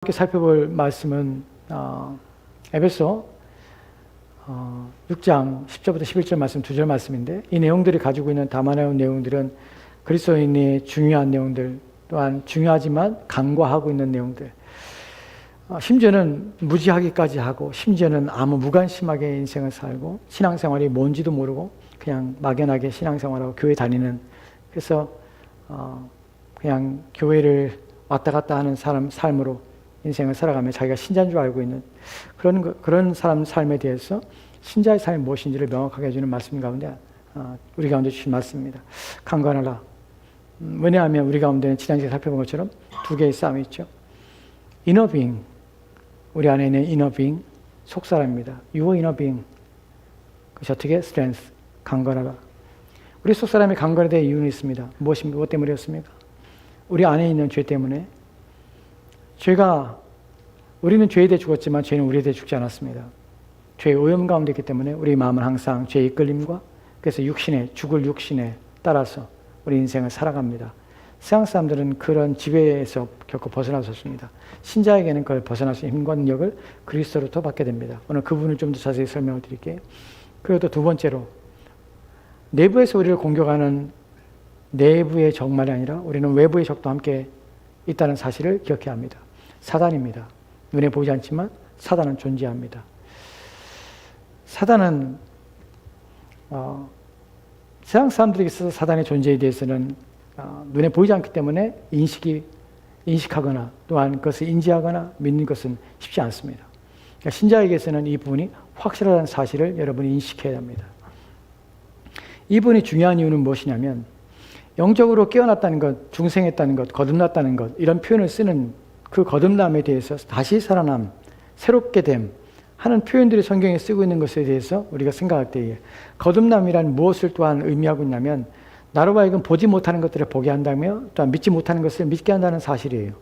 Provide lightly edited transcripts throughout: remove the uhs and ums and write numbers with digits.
함께 살펴볼 말씀은 에베소 6장 10절부터 11절 말씀 2절 말씀인데, 이 내용들이 가지고 있는 담아내온 내용들은 그리스도인의 중요한 내용들, 또한 중요하지만 간과하고 있는 내용들, 심지어는 무지하기까지 하고, 심지어는 아무 무관심하게 인생을 살고 신앙생활이 뭔지도 모르고 그냥 막연하게 신앙생활하고 교회 다니는, 그래서 그냥 교회를 왔다 갔다 하는 사람 삶으로 인생을 살아가며 자기가 신자인 줄 알고 있는 그런 사람 삶에 대해서 신자의 삶이 무엇인지를 명확하게 해주는 말씀 가운데 우리 가운데 주신 말씀입니다. 강건하라. 왜냐하면 우리 가운데는 지난주에 살펴본 것처럼 두 개의 싸움이 있죠. inner being, 우리 안에 있는 inner being, 속사람입니다. your inner being, 그것이 어떻게? strength, 강건하라. 우리 속사람이 강건에 대해 이유는 있습니다. 무엇입니까? 무엇 때문이었습니까? 우리 안에 있는 죄 때문에. 우리는 죄에 대해 죽었지만 죄는 우리에 대해 죽지 않았습니다. 죄의 오염 가운데 있기 때문에 우리 마음은 항상 죄의 이끌림과, 그래서 죽을 육신에 따라서 우리 인생을 살아갑니다. 세상 사람들은 그런 지배에서 결코 벗어날 수 없습니다. 신자에게는 그걸 벗어날 수 있는 힘과 능력을 그리스도로부터 받게 됩니다. 오늘 그 부분을 좀 더 자세히 설명을 드릴게요. 그리고 또 두 번째로, 내부에서 우리를 공격하는 내부의 적만이 아니라 우리는 외부의 적도 함께 있다는 사실을 기억해야 합니다. 사단입니다. 눈에 보이지 않지만 사단은 존재합니다. 사단은 세상 사람들에게 있어서 사단의 존재에 대해서는 눈에 보이지 않기 때문에 인식하거나 또한 그것을 인지하거나 믿는 것은 쉽지 않습니다. 그러니까 신자에게서는 이 부분이 확실하다는 사실을 여러분이 인식해야 합니다. 이 부분이 중요한 이유는 무엇이냐면, 영적으로 깨어났다는 것, 중생했다는 것, 거듭났다는 것, 이런 표현을 쓰는 그 거듭남에 대해서 다시 살아남, 새롭게 됨 하는 표현들이 성경에 쓰고 있는 것에 대해서 우리가 생각할 때에, 거듭남이란 무엇을 또한 의미하고 있냐면, 나로 하여금 보지 못하는 것들을 보게 한다며 또한 믿지 못하는 것을 믿게 한다는 사실이에요.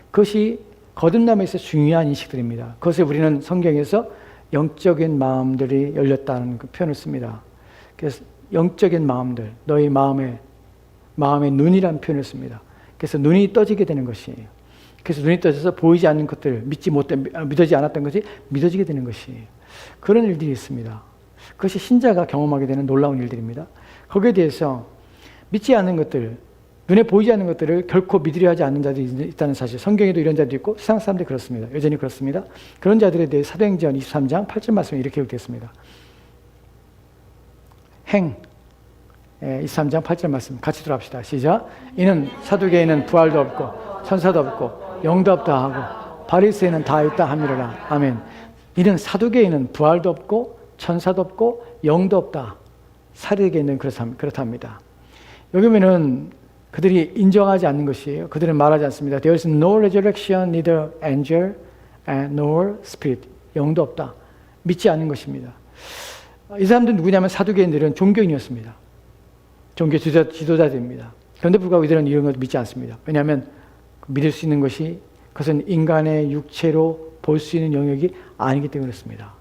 그것이 거듭남에 있어서 중요한 인식들입니다. 그것을 우리는 성경에서 영적인 마음들이 열렸다는 그 표현을 씁니다. 그래서 영적인 마음들, 너희 마음의 눈이라는 표현을 씁니다. 그래서 눈이 떠지게 되는 것이에요. 그래서 눈이 떠져서 보이지 않는 것들, 믿어지지 않았던 것이 믿어지게 되는 것이에요. 그런 일들이 있습니다. 그것이 신자가 경험하게 되는 놀라운 일들입니다. 거기에 대해서 믿지 않는 것들, 눈에 보이지 않는 것들을 결코 믿으려 하지 않는 자들이 있다는 사실, 성경에도 이런 자들이 있고 세상 사람들이 그렇습니다. 여전히 그렇습니다. 그런 자들에 대해 사도행전 23장 8절 말씀이 이렇게 기록되었습니다. 23장 8절 말씀 같이 들어갑시다. 시작. 이는 사두개에는 부활도 없고 천사도 없고 영도 없다 하고 바리새인은 다 있다 함이로라. 아멘. 이는 사두개에는 부활도 없고 천사도 없고 영도 없다. 사두개에는 그렇답니다. 여기 보면은 그들이 인정하지 않는 것이에요. 그들은 말하지 않습니다. There is no resurrection, neither angel nor spirit. 영도 없다. 믿지 않는 것입니다. 이 사람들은 누구냐면 사두개인들은 종교인이었습니다. 종교 지도자들입니다. 그런데 불구하고 이들은 이런 것 믿지 않습니다. 왜냐하면 믿을 수 있는 것이, 그것은 인간의 육체로 볼 수 있는 영역이 아니기 때문에 그렇습니다.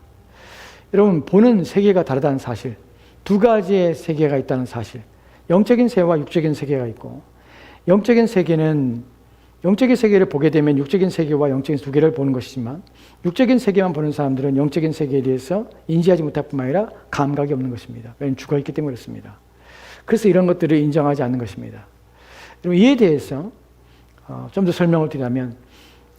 여러분, 보는 세계가 다르다는 사실, 두 가지의 세계가 있다는 사실, 영적인 세계와 육적인 세계가 있고, 영적인 세계를 보게 되면 육적인 세계와 영적인 두 개를 보는 것이지만, 육적인 세계만 보는 사람들은 영적인 세계에 대해서 인지하지 못할 뿐만 아니라 감각이 없는 것입니다. 왜냐하면 죽어있기 때문에 그렇습니다. 그래서 이런 것들을 인정하지 않는 것입니다. 그럼 이에 대해서 좀 더 설명을 드리자면,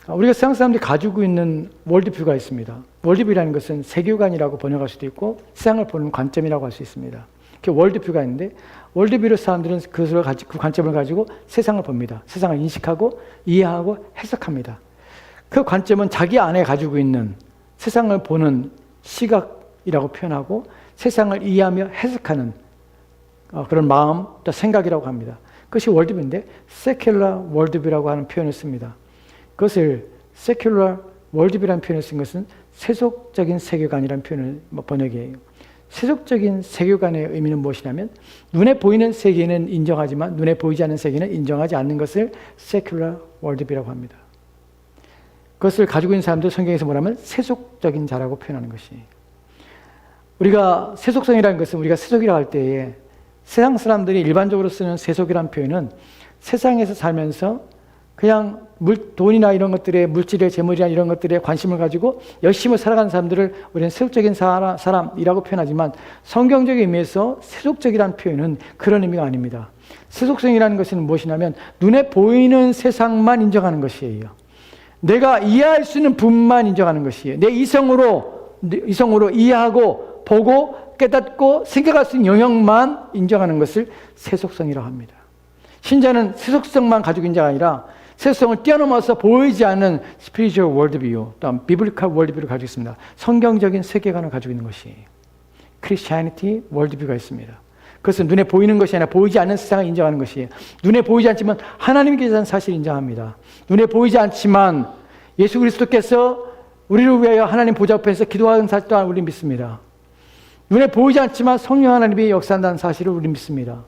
우리가 세상 사람들이 가지고 있는 월드뷰가 있습니다. 월드뷰라는 것은 세계관이라고 번역할 수도 있고 세상을 보는 관점이라고 할 수 있습니다. 그 월드뷰가 있는데, 월드뷰로 사람들은 그 관점을 가지고 세상을 봅니다. 세상을 인식하고 이해하고 해석합니다. 그 관점은 자기 안에 가지고 있는 세상을 보는 시각이라고 표현하고, 세상을 이해하며 해석하는 그런 마음, 또 생각이라고 합니다. 그것이 월드뷰인데, secular worldview라고 하는 표현을 씁니다. 그것을 secular worldview라는 표현을 쓴 것은 세속적인 세계관이라는 표현을 번역이에요. 세속적인 세계관의 의미는 무엇이냐면, 눈에 보이는 세계는 인정하지만 눈에 보이지 않는 세계는 인정하지 않는 것을 secular worldview라고 합니다. 그것을 가지고 있는 사람들 성경에서 뭐라면 세속적인 자라고 표현하는 것이에요. 우리가 세속성이라는 것은, 우리가 세속이라고 할 때에 세상 사람들이 일반적으로 쓰는 세속이라는 표현은 세상에서 살면서 그냥 돈이나 이런 것들에, 물질의 재물이나 이런 것들에 관심을 가지고 열심히 살아가는 사람들을 우리는 세속적인 사람이라고 표현하지만 성경적인 의미에서 세속적이라는 표현은 그런 의미가 아닙니다. 세속성이라는 것은 무엇이냐면 눈에 보이는 세상만 인정하는 것이에요. 내가 이해할 수 있는 부분만 인정하는 것이에요. 내 이성으로 이해하고 보고 깨닫고 생각할 수 있는 영역만 인정하는 것을 세속성이라고 합니다. 신자는 세속성만 가지고 있는 자가 아니라 세속성을 뛰어넘어서 보이지 않는 spiritual worldview, 또한 biblical worldview를 가지고 있습니다. 성경적인 세계관을 가지고 있는 것이에요. Christianity worldview가 있습니다. 그것은 눈에 보이는 것이 아니라 보이지 않는 세상을 인정하는 것이에요. 눈에 보이지 않지만 하나님이 계시다는 사실을 인정합니다. 눈에 보이지 않지만 예수 그리스도께서 우리를 위하여 하나님 보좌 앞에서 기도하는 사실 또한 우리 믿습니다. 눈에 보이지 않지만 성령 하나님이 역사한다는 사실을 우리 믿습니다.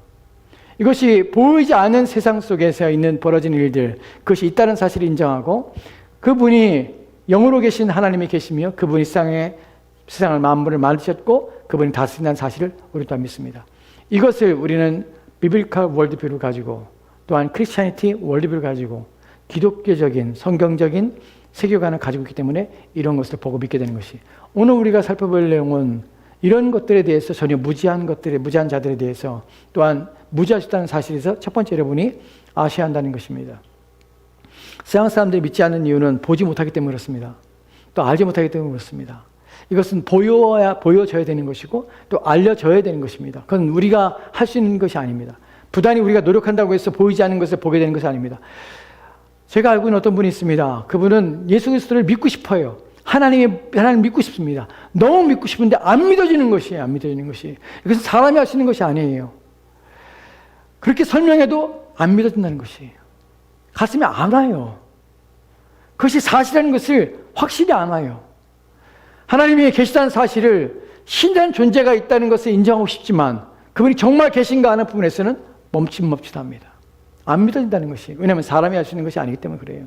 이것이 보이지 않는 세상 속에서 있는 벌어지는 일들, 그것이 있다는 사실을 인정하고 그분이 영으로 계신 하나님이 계시며 그분이 세상을 만물을 만드셨고 그분이 다스린다는 사실을 우리 또한 믿습니다. 이것을 우리는 비블리컬 월드뷰를 가지고 또한 크리스찬리티 월드뷰를 가지고 기독교적인 성경적인 세계관을 가지고 있기 때문에 이런 것을 보고 믿게 되는 것이, 오늘 우리가 살펴볼 내용은 이런 것들에 대해서 전혀 무지한 자들에 대해서 또한 무지하셨다는 사실에서 첫 번째 여러분이 아셔야 한다는 것입니다. 세상 사람들이 믿지 않는 이유는 보지 못하기 때문에 그렇습니다. 또 알지 못하기 때문에 그렇습니다. 이것은 보여져야 되는 것이고 또 알려져야 되는 것입니다. 그건 우리가 할 수 있는 것이 아닙니다. 부단히 우리가 노력한다고 해서 보이지 않는 것을 보게 되는 것이 아닙니다. 제가 알고 있는 어떤 분이 있습니다. 그분은 예수 그리스도를 믿고 싶어요. 하나님 믿고 싶습니다. 너무 믿고 싶은데 안 믿어지는 것이에요. 안 믿어지는 것이. 이것은 사람이 할 수 있는 것이 아니에요. 그렇게 설명해도 안 믿어진다는 것이에요. 가슴이 안 와요. 그것이 사실이라는 것을 확실히 안 와요. 하나님이 계시다는 사실을, 신이라는 존재가 있다는 것을 인정하고 싶지만 그분이 정말 계신가 하는 부분에서는 멈칫합니다. 안 믿어진다는 것이. 왜냐하면 사람이 할 수 있는 것이 아니기 때문에 그래요.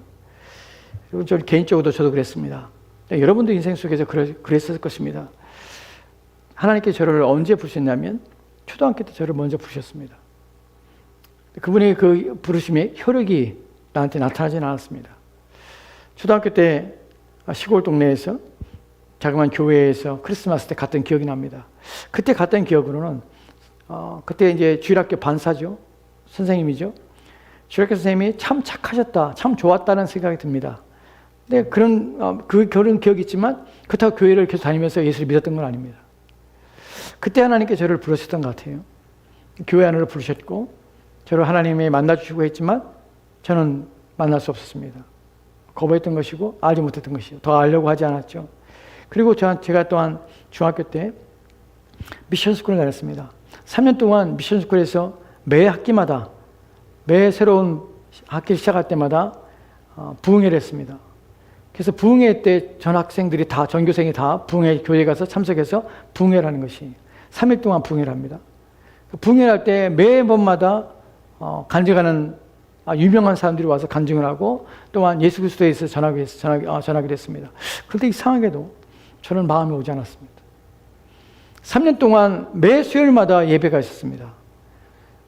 그리고 저 개인적으로도 저도 그랬습니다. 여러분도 인생 속에서 그랬을 것입니다. 하나님께 저를 언제 부르셨냐면 초등학교 때 저를 먼저 부르셨습니다. 그분의 그 부르심의 효력이 나한테 나타나지는 않았습니다. 초등학교 때 시골 동네에서 자그마한 교회에서 크리스마스 때 갔던 기억이 납니다. 그때 갔던 기억으로는 그때 이제 주일학교 반사죠. 선생님이죠. 주일학교 선생님이 참 착하셨다, 참 좋았다는 생각이 듭니다. 근데 그런 기억이 있지만 그렇다고 교회를 계속 다니면서 예수를 믿었던 건 아닙니다. 그때 하나님께 저를 부르셨던 것 같아요. 교회 안으로 부르셨고 저를 하나님이 만나주시고 했지만 저는 만날 수 없었습니다. 거부했던 것이고 알지 못했던 것이요. 더 알려고 하지 않았죠. 그리고 제가 또한 중학교 때 미션스쿨을 다녔습니다. 3년 동안 미션스쿨에서 매 학기마다, 매 새로운 학기 시작할 때마다 부흥회를 했습니다. 그래서 부흥회 때 전 학생들이 다, 전교생이 다 부흥회 교회에 가서 참석해서 부흥회를 하는 것이 3일 동안 부흥회를 합니다. 부흥회를 할 때 매번마다 간증하는 유명한 사람들이 와서 간증을 하고 또한 예수 그리스도에 대해서 전하기도 했습니다. 그런데 이상하게도 저는 마음이 오지 않았습니다. 3년 동안 매 수요일마다 예배가 있었습니다.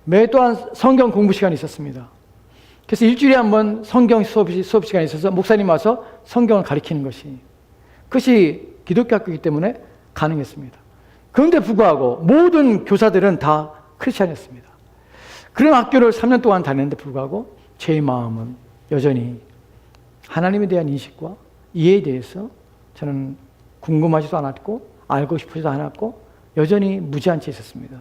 매 또한 성경 공부 시간이 있었습니다. 그래서 일주일에 한 번 성경 수업 시간이 있어서 목사님 와서 성경을 가르치는 그것이 기독교 학교이기 때문에 가능했습니다. 그런데 불구하고 모든 교사들은 다 크리스찬이었습니다. 그런 학교를 3년 동안 다녔는데 불구하고 제 마음은 여전히 하나님에 대한 인식과 이해에 대해서 저는 궁금하지도 않았고 알고 싶지도 않았고 여전히 무지한 채 있었습니다.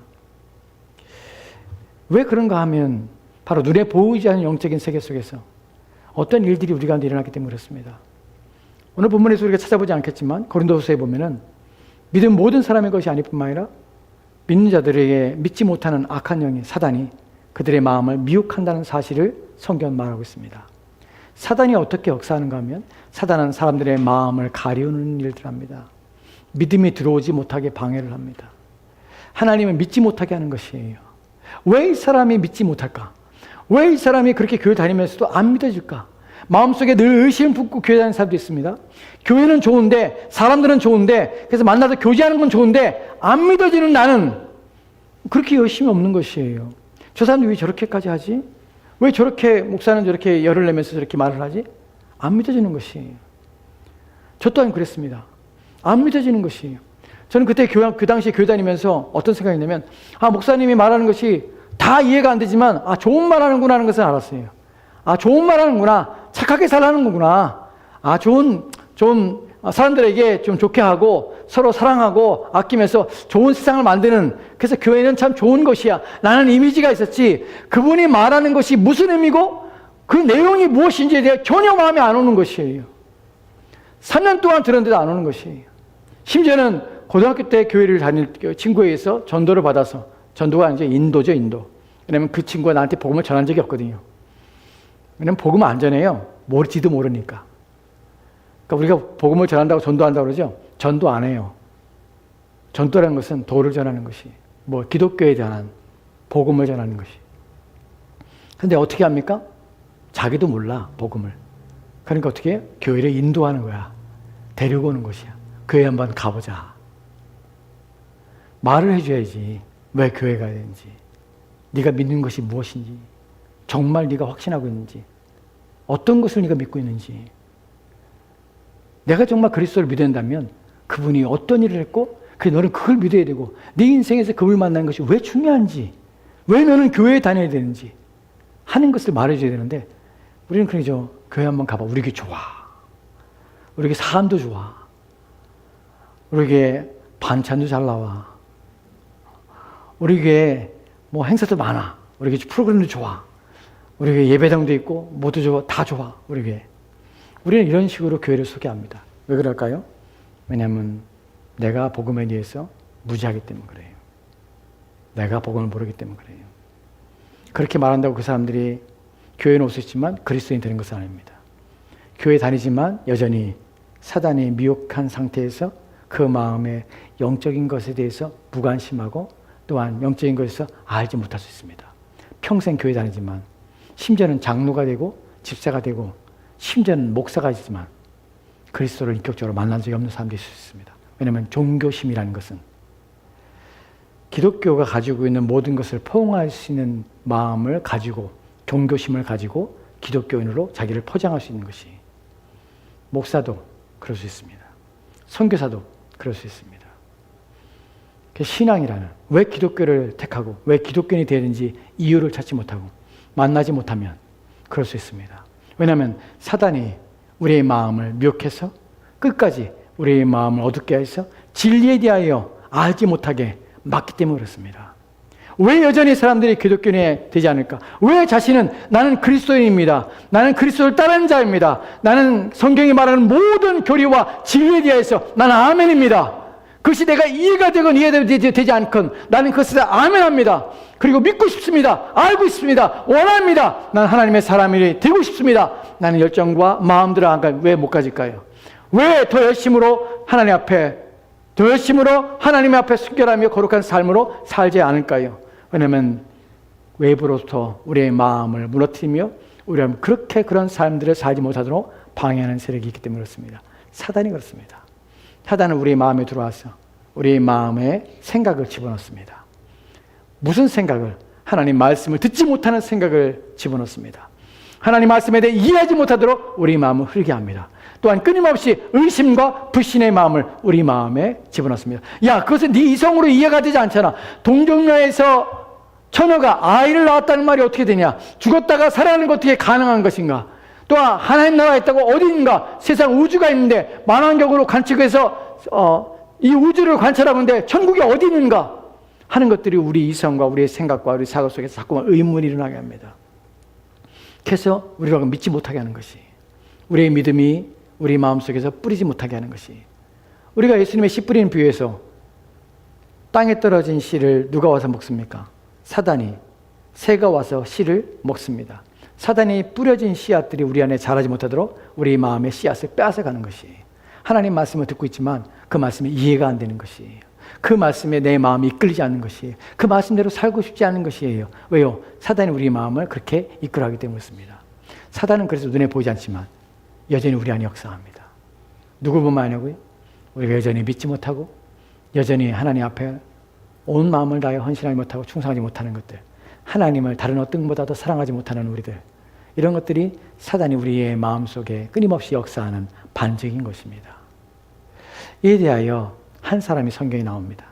왜 그런가 하면 바로 눈에 보이지 않는 영적인 세계 속에서 어떤 일들이 우리 가운데 일어났기 때문에 그렇습니다. 오늘 본문에서 우리가 찾아보지 않겠지만 고린도후서에 보면은 믿은 모든 사람의 것이 아닐 뿐만 아니라 믿는 자들에게 믿지 못하는 악한 영이, 사단이 그들의 마음을 미혹한다는 사실을 성경은 말하고 있습니다. 사단이 어떻게 역사하는가 하면 사단은 사람들의 마음을 가리우는 일들을 합니다. 믿음이 들어오지 못하게 방해를 합니다. 하나님을 믿지 못하게 하는 것이에요. 왜 이 사람이 믿지 못할까? 왜 이 사람이 그렇게 교회 다니면서도 안 믿어질까? 마음속에 늘 의심 품고 교회 다니는 사람도 있습니다. 교회는 좋은데, 사람들은 좋은데, 그래서 만나서 교제하는 건 좋은데 안 믿어지는 나는 그렇게 열심히 없는 것이에요. 저 사람이 왜 저렇게까지 하지? 왜 저렇게 목사는 저렇게 열을 내면서 저렇게 말을 하지? 안 믿어지는 것이에요. 저 또한 그랬습니다. 안 믿어지는 것이에요. 저는 그때 그 당시에 교회 다니면서 어떤 생각이냐면, 목사님이 말하는 것이 다 이해가 안 되지만, 좋은 말 하는구나 하는 것을 알았어요. 좋은 말 하는구나. 착하게 살라는 거구나. 좋은 사람들에게 좀 좋게 하고, 서로 사랑하고, 아끼면서 좋은 세상을 만드는, 그래서 교회는 참 좋은 것이야. 라는 이미지가 있었지, 그분이 말하는 것이 무슨 의미고, 그 내용이 무엇인지에 대해 전혀 마음에 안 오는 것이에요. 3년 동안 들었는데도 안 오는 것이에요. 심지어는 고등학교 때 교회를 다닐 친구에 의해서 전도를 받아서, 전도가 이제 인도죠, 인도. 왜냐면 그 친구가 나한테 복음을 전한 적이 없거든요. 왜냐면 복음은 안 전해요. 모르지도 모르니까. 그러니까 우리가 복음을 전한다고 전도한다고 그러죠? 전도 안 해요. 전도라는 것은 도를 전하는 것이, 기독교에 대한 복음을 전하는 것이. 근데 어떻게 합니까? 자기도 몰라, 복음을. 그러니까 어떻게 해요? 교회를 인도하는 거야. 데리고 오는 것이야. 교회 한번 가보자. 말을 해줘야지. 왜 교회 가야 되는지. 네가 믿는 것이 무엇인지. 정말 네가 확신하고 있는지. 어떤 것을 네가 믿고 있는지. 내가 정말 그리스도를 믿어야 한다면 그분이 어떤 일을 했고 너는 그걸 믿어야 되고 네 인생에서 그분을 만나는 것이 왜 중요한지, 왜 너는 교회에 다녀야 되는지 하는 것을 말해줘야 되는데, 우리는 그러죠. 교회 한번 가봐. 우리 교회 좋아. 우리 교회 사람도 좋아. 우리 교회 반찬도 잘 나와. 우리 교회 행사도 많아. 우리 교회 프로그램도 좋아. 우리 교회 예배당도 있고 모두 좋아. 다 좋아. 우리 교회. 우리는 이런 식으로 교회를 소개합니다. 왜 그럴까요? 왜냐하면 내가 복음에 대해서 무지하기 때문에 그래요. 내가 복음을 모르기 때문에 그래요. 그렇게 말한다고 그 사람들이 교회는 올 수 있지만 그리스도인이 되는 것은 아닙니다. 교회 다니지만 여전히 사단이 미혹한 상태에서 그 마음의 영적인 것에 대해서 무관심하고 또한 영적인 것에서 알지 못할 수 있습니다. 평생 교회 다니지만, 심지어는 장로가 되고 집사가 되고 심지어는 목사가 있지만 그리스도를 인격적으로 만난 적이 없는 사람도 있을 수 있습니다. 왜냐하면 종교심이라는 것은 기독교가 가지고 있는 모든 것을 포용할 수 있는 마음을 가지고, 종교심을 가지고 기독교인으로 자기를 포장할 수 있는 것이, 목사도 그럴 수 있습니다. 선교사도 그럴 수 있습니다. 신앙이라는, 왜 기독교를 택하고 왜 기독교인이 되는지 이유를 찾지 못하고 만나지 못하면 그럴 수 있습니다. 왜냐하면 사단이 우리의 마음을 미혹해서 끝까지 우리의 마음을 어둡게 해서 진리에 대하여 알지 못하게 막기 때문에 그렇습니다. 왜 여전히 사람들이 기독교인이 되지 않을까? 왜 자신은 나는 그리스도인입니다. 나는 그리스도를 따르는 자입니다. 나는 성경이 말하는 모든 교리와 진리에 대해서 나는 아멘입니다. 그것이 내가 이해가 되건 이해되지 않건 나는 그것을 아멘합니다. 그리고 믿고 싶습니다. 알고 있습니다. 원합니다. 나는 하나님의 사람이 되고 싶습니다. 나는 열정과 마음대로 왜 못 가질까요? 왜 더 열심으로 하나님 앞에, 더 열심으로 하나님 앞에 순결하며 거룩한 삶으로 살지 않을까요? 왜냐하면 외부로부터 우리의 마음을 무너뜨리며 우리가 그렇게 그런 삶들을 살지 못하도록 방해하는 세력이 있기 때문에 그렇습니다. 사단이 그렇습니다. 사단은 우리의 마음에 들어와서 우리의 마음에 생각을 집어넣습니다. 무슨 생각을? 하나님 말씀을 듣지 못하는 생각을 집어넣습니다. 하나님 말씀에 대해 이해하지 못하도록 우리 마음을 흐리게 합니다. 또한 끊임없이 의심과 불신의 마음을 우리 마음에 집어넣습니다. 야, 그것은 네 이성으로 이해가 되지 않잖아. 동정녀에서 처녀가 아이를 낳았다는 말이 어떻게 되냐? 죽었다가 살아나는 게 어떻게 가능한 것인가? 또한 하나님 나라가 있다고 어디인가? 세상 우주가 있는데 만원경으로 관측해서 이 우주를 관찰하고 있는데 천국이 어디 있는가? 하는 것들이 우리 이성과 우리의 생각과 우리 사고 속에서 자꾸만 의문이 일어나게 합니다. 그래서 우리가 믿지 못하게 하는 것이, 우리의 믿음이 우리 마음속에서 뿌리지 못하게 하는 것이, 우리가 예수님의 씨 뿌리는 비유에서 땅에 떨어진 씨를 누가 와서 먹습니까? 사단이, 새가 와서 씨를 먹습니다. 사단이 뿌려진 씨앗들이 우리 안에 자라지 못하도록 우리 마음의 씨앗을 빼앗아가는 것이, 하나님 말씀을 듣고 있지만 그 말씀이 이해가 안 되는 것이에요. 그 말씀에 내 마음이 이끌리지 않는 것이에요. 그 말씀대로 살고 싶지 않은 것이에요. 왜요? 사단이 우리 마음을 그렇게 이끌어가기 때문이었습니다. 사단은 그래서 눈에 보이지 않지만 여전히 우리 안에 역사합니다. 누굴 보면 아냐고요? 우리가 여전히 믿지 못하고 여전히 하나님 앞에 온 마음을 다해 헌신하지 못하고 충성하지 못하는 것들, 하나님을 다른 어떤 것보다도 사랑하지 못하는 우리들, 이런 것들이 사단이 우리의 마음속에 끊임없이 역사하는 반증인 것입니다. 이에 대하여 한 사람이 성경에 나옵니다.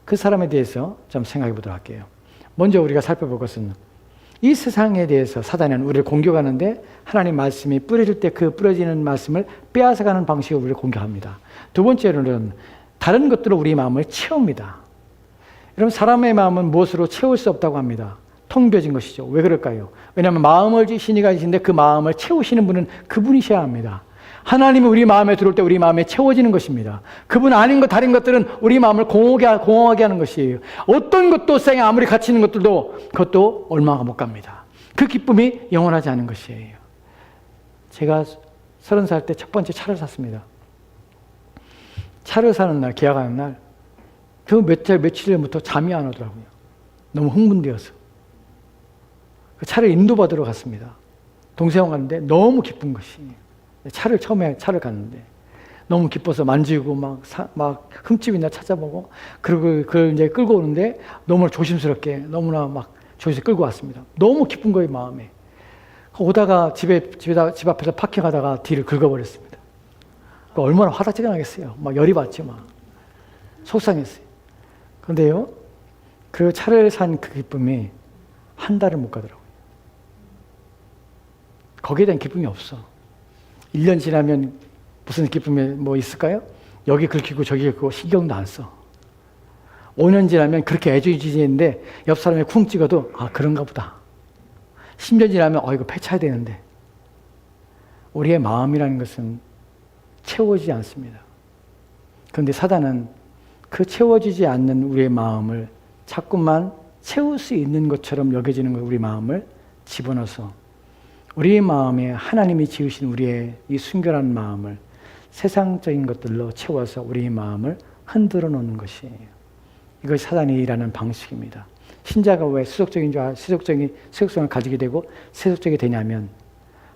그 사람에 대해서 좀 생각해 보도록 할게요. 먼저 우리가 살펴볼 것은 이 세상에 대해서 사단은 우리를 공격하는데 하나님 말씀이 뿌려질 때 그 뿌려지는 말씀을 빼앗아가는 방식으로 우리를 공격합니다. 두 번째로는 다른 것들로 우리 마음을 채웁니다. 여러분, 사람의 마음은 무엇으로 채울 수 없다고 합니다. 텅 비어진 것이죠. 왜 그럴까요? 왜냐하면 마음을 주신 이가 계신데 그 마음을 채우시는 분은 그분이셔야 합니다. 하나님이 우리 마음에 들어올 때 우리 마음에 채워지는 것입니다. 그분 아닌 것, 다른 것들은 우리 마음을 공허하게 하는 것이에요. 어떤 것도 세상에 아무리 가치 있는 것들도 그것도 얼마가 못 갑니다. 그 기쁨이 영원하지 않은 것이에요. 제가 30살 때 첫 번째 차를 샀습니다. 차를 사는 날, 계약하는 날, 그 며칠 전부터 잠이 안 오더라고요. 너무 흥분되어서. 그 차를 인도받으러 갔습니다. 동생하고 갔는데 너무 기쁜 것이. 처음에 차를 갔는데 너무 기뻐서 만지고 막 흠집 있나 찾아보고, 그리고 그걸 이제 끌고 오는데 너무 조심스럽게 너무나 막 조심스럽게 끌고 왔습니다. 너무 기쁜 거예요, 마음에. 오다가 집 앞에서 파킹하다가 뒤를 긁어버렸습니다. 얼마나 화다지가 나겠어요. 막 열이 받죠, 막. 속상했어요. 그런데요, 그 차를 산 그 기쁨이 한 달을 못 가더라고요. 거기에 대한 기쁨이 없어. 1년 지나면 무슨 기쁨이 뭐 있을까요? 여기 긁히고 저기 긁히고 신경도 안 써. 5년 지나면 그렇게 애주지는데 옆 사람이 쿵 찍어도 아, 그런가 보다. 10년 지나면 이거 폐차해야 되는데. 우리의 마음이라는 것은 채워지지 않습니다. 그런데 사단은 그 채워지지 않는 우리의 마음을 자꾸만 채울 수 있는 것처럼 여겨지는 우리 마음을 집어넣어서 우리의 마음에 하나님이 지으신 우리의 이 순결한 마음을 세상적인 것들로 채워서 우리의 마음을 흔들어 놓는 것이에요. 이것이 사단이 일하는 방식입니다. 신자가 왜 세속성을 가지게 되고 세속적이 되냐면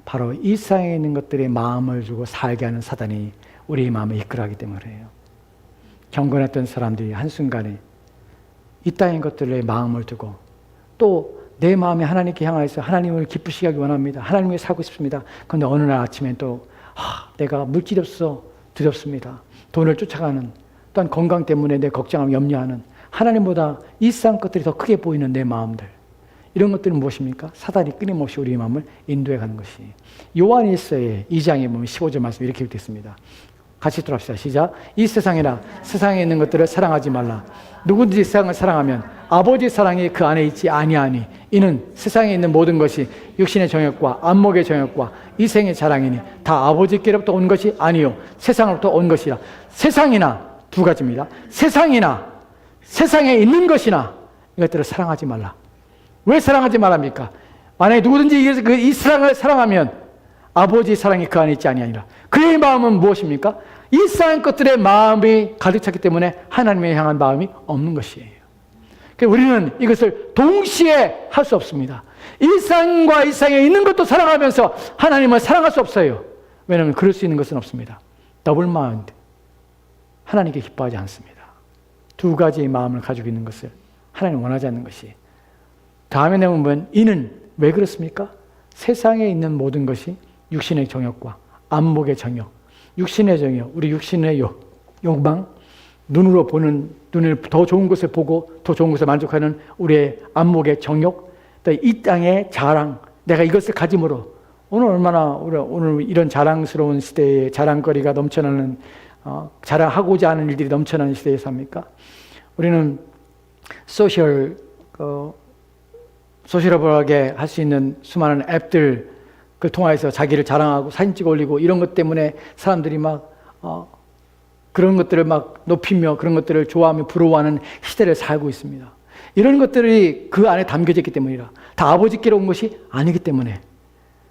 바로 이 세상에 있는 것들의 마음을 주고 살게 하는 사단이 우리의 마음을 이끌어가기 때문이에요. 경건했던 사람들이 한순간에 이 땅의 것들에 마음을 두고 또 내 마음이 하나님께 향하여서 하나님을 기쁘시게 하기 원합니다. 하나님을 살고 싶습니다. 그런데 어느 날 아침에 또 내가 물질이 없어 두렵습니다. 돈을 쫓아가는, 또한 건강 때문에 내 걱정하고 염려하는, 하나님보다 이 세상 것들이 더 크게 보이는 내 마음들, 이런 것들은 무엇입니까? 사단이 끊임없이 우리의 마음을 인도해 가는 것이. 요한일서의 2장에 보면 15절 말씀 이렇게 되어 있습니다. 같이 들어갑시다. 시작. 이 세상이나 세상에 있는 것들을 사랑하지 말라. 누구든지 세상을 사랑하면 아버지의 사랑이 그 안에 있지 아니하니 이는 세상에 있는 모든 것이 육신의 정욕과 안목의 정욕과 이생의 자랑이니 다 아버지께로부터 온 것이 아니요 세상으로부터 온 것이라. 세상이나, 두 가지입니다. 세상이나 세상에 있는 것이나 이것들을 사랑하지 말라. 왜 사랑하지 말랍니까? 만약에 누구든지 이 세상을 사랑하면 아버지의 사랑이 그 안에 있지 아니하니라. 그의 마음은 무엇입니까? 이 세상 것들의 마음이 가득 찼기 때문에 하나님을 향한 마음이 없는 것이에요. 우리는 이것을 동시에 할 수 없습니다. 이 세상과 이 세상에 있는 것도 사랑하면서 하나님을 사랑할 수 없어요. 왜냐하면 그럴 수 있는 것은 없습니다. 더블 마인드, 하나님께 기뻐하지 않습니다. 두 가지의 마음을 가지고 있는 것을 하나님 원하지 않는 것이. 다음에 내보면 이는 왜 그렇습니까? 세상에 있는 모든 것이 육신의 정욕과 안목의 정욕, 육신의 정욕, 우리 육신의 욕망, 눈으로 보는, 눈을 더 좋은 것을 보고 더 좋은 것을 만족하는 우리의 안목의 정욕, 또 이 땅의 자랑, 내가 이것을 가짐으로 오늘 이런 자랑스러운 시대에 자랑거리가 넘쳐나는, 자랑하고자 하는 일들이 넘쳐나는 시대에 삽니까? 우리는 소셜하게 할 수 있는 수많은 앱들, 그걸 통해서 자기를 자랑하고 사진 찍어 올리고 이런 것 때문에 사람들이 그런 것들을 높이며 그런 것들을 좋아하며 부러워하는 시대를 살고 있습니다. 이런 것들이 그 안에 담겨져 있기 때문이라. 다 아버지께로 온 것이 아니기 때문에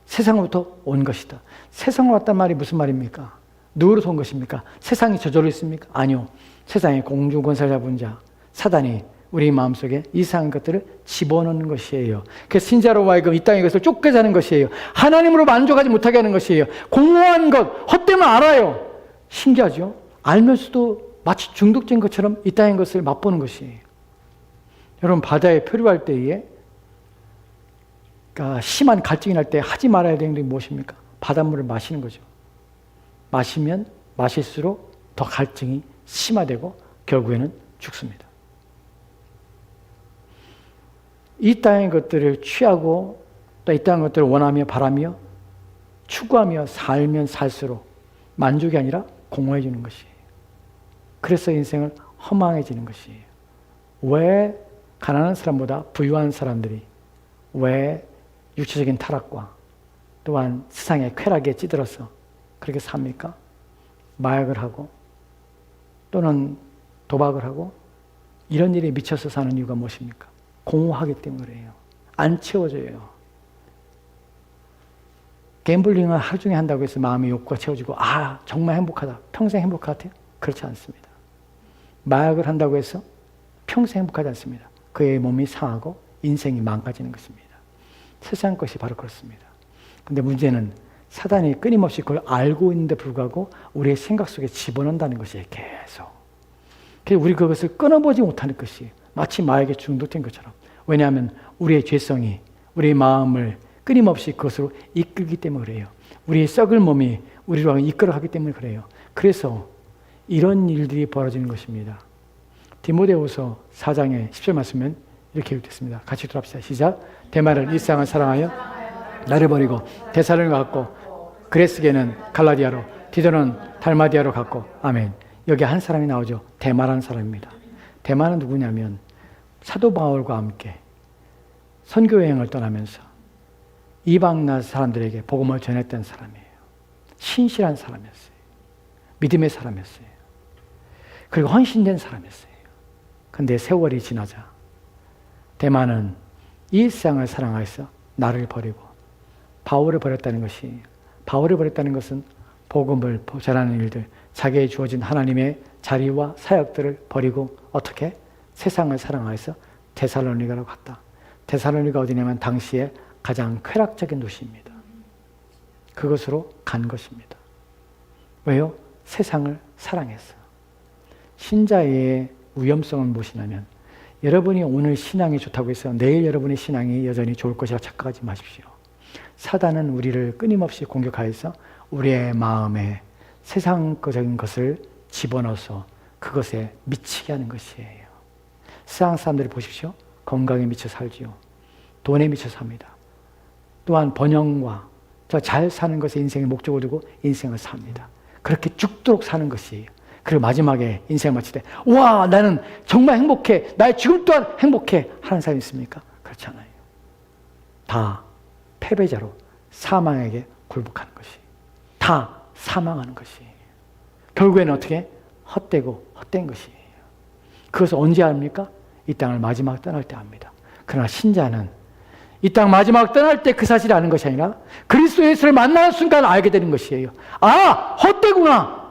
세상으로부터 온 것이다. 세상으로 왔단 말이 무슨 말입니까? 누구로서 온 것입니까? 세상이 저절로 있습니까? 아니요. 세상의 공중권세를 잡은 자, 사단이 우리 마음속에 이상한 것들을 집어넣는 것이에요. 그래서 신자로 하여금 이 땅의 것을 쫓게 하는 것이에요. 하나님으로 만족하지 못하게 하는 것이에요. 공허한 것, 헛되면 알아요. 신기하죠? 알면서도 마치 중독적인 것처럼 이 땅의 것을 맛보는 것이에요. 여러분 바다에 표류할 때에 그러니까 심한 갈증이 날 때 하지 말아야 되는 게 무엇입니까? 바닷물을 마시는 거죠. 마시면 마실수록 더 갈증이 심화되고 결국에는 죽습니다. 이 땅의 것들을 취하고 또 이 땅의 것들을 원하며 바라며 추구하며 살면 살수록 만족이 아니라 공허해지는 것이에요. 그래서 인생을 허망해지는 것이에요. 왜 가난한 사람보다 부유한 사람들이 왜 육체적인 타락과 또한 세상의 쾌락에 찌들어서 그렇게 삽니까? 마약을 하고 또는 도박을 하고 이런 일에 미쳐서 사는 이유가 무엇입니까? 공허하기 때문에 그래요. 안 채워져요. 갬블링을 하루 종일 한다고 해서 마음의 욕구가 채워지고 정말 행복하다. 평생 행복할 것 같아요? 그렇지 않습니다. 마약을 한다고 해서 평생 행복하지 않습니다. 그의 몸이 상하고 인생이 망가지는 것입니다. 세상 것이 바로 그렇습니다. 근데 문제는 사단이 끊임없이 그걸 알고 있는데 불구하고 우리의 생각 속에 집어넣는다는 것이에요. 계속. 그래서 우리 그것을 끊어보지 못하는 것이 마치 마약에 중독된 것처럼. 왜냐하면 우리의 죄성이 우리의 마음을 끊임없이 그것으로 이끌기 때문에 그래요. 우리의 썩을 몸이 우리로 이끌어가기 때문에 그래요. 그래서 이런 일들이 벌어지는 것입니다. 디모데후서 4장의 10절 말씀은 이렇게 읽겠습니다. 같이 돌아봅시다. 시작. 데마를 일상을 사랑하여 나를 버리고 데살로니가를 갔고 그레스게는 갈라디아로 디도는 달마디아로 갔고 아멘. 여기 한 사람이 나오죠. 데마라는 사람입니다. 데마는 누구냐면 사도 바울과 함께 선교 여행을 떠나면서 이방 나라 사람들에게 복음을 전했던 사람이에요. 신실한 사람이었어요. 믿음의 사람이었어요. 그리고 헌신된 사람이었어요. 그런데 세월이 지나자 데마는 이 세상을 사랑하여서 나를 버리고 바울을 버렸다는 것이 바울을 버렸다는 것은 복음을 전하는 일들 자기에 주어진 하나님의 자리와 사역들을 버리고 어떻게? 세상을 사랑하여서 데살로니가로 갔다. 데살로니가 어디냐면 당시에 가장 쾌락적인 도시입니다. 그것으로 간 것입니다. 왜요? 세상을 사랑했어요. 신자의 위험성은 무엇이냐면 여러분이 오늘 신앙이 좋다고 해서 내일 여러분의 신앙이 여전히 좋을 것이라 착각하지 마십시오. 사단은 우리를 끊임없이 공격하여서 우리의 마음에 세상적인 것을 집어넣어서 그것에 미치게 하는 것이에요. 세상 사람들이 보십시오. 건강에 미쳐 살지요. 돈에 미쳐 삽니다. 또한 번영과 잘 사는 것에 인생의 목적을 두고 인생을 삽니다. 그렇게 죽도록 사는 것이에요. 그리고 마지막에 인생을 마칠 때 와 나는 정말 행복해. 나의 죽음 또한 행복해 하는 사람이 있습니까? 그렇지 않아요. 다 패배자로 사망에게 굴복하는 것이 다 사망하는 것이에요. 결국에는 어떻게? 헛되고 헛된 것이에요. 그것을 언제 압니까? 이 땅을 마지막 떠날 때 압니다. 그러나 신자는 이 땅 마지막 떠날 때 그 사실을 아는 것이 아니라 그리스도 예수를 만나는 순간 알게 되는 것이에요. 헛되구나.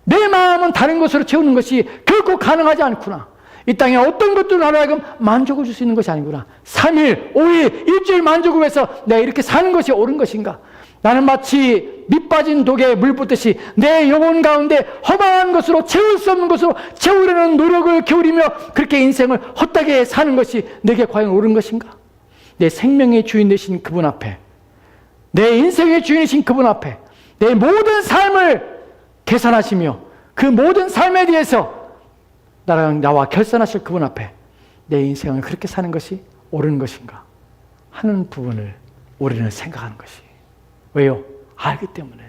내 마음은 다른 것으로 채우는 것이 결코 가능하지 않구나. 이 땅에 어떤 것도 나로 하여금 만족을 줄 수 있는 것이 아니구나. 3일, 5일, 일주일 만족을 위해서 내가 이렇게 사는 것이 옳은 것인가? 나는 마치 밑 빠진 독에 물 붓듯이 내 영혼 가운데 허망한 것으로 채울 수 없는 것으로 채우려는 노력을 기울이며 그렇게 인생을 헛되게 사는 것이 내게 과연 옳은 것인가? 내 생명의 주인 되신 그분 앞에, 내 인생의 주인이신 그분 앞에 내 모든 삶을 계산하시며 그 모든 삶에 대해서 나와 결산하실 그분 앞에 내 인생을 그렇게 사는 것이 옳은 것인가 하는 부분을 우리는 생각하는 것이. 왜요? 알기 때문에.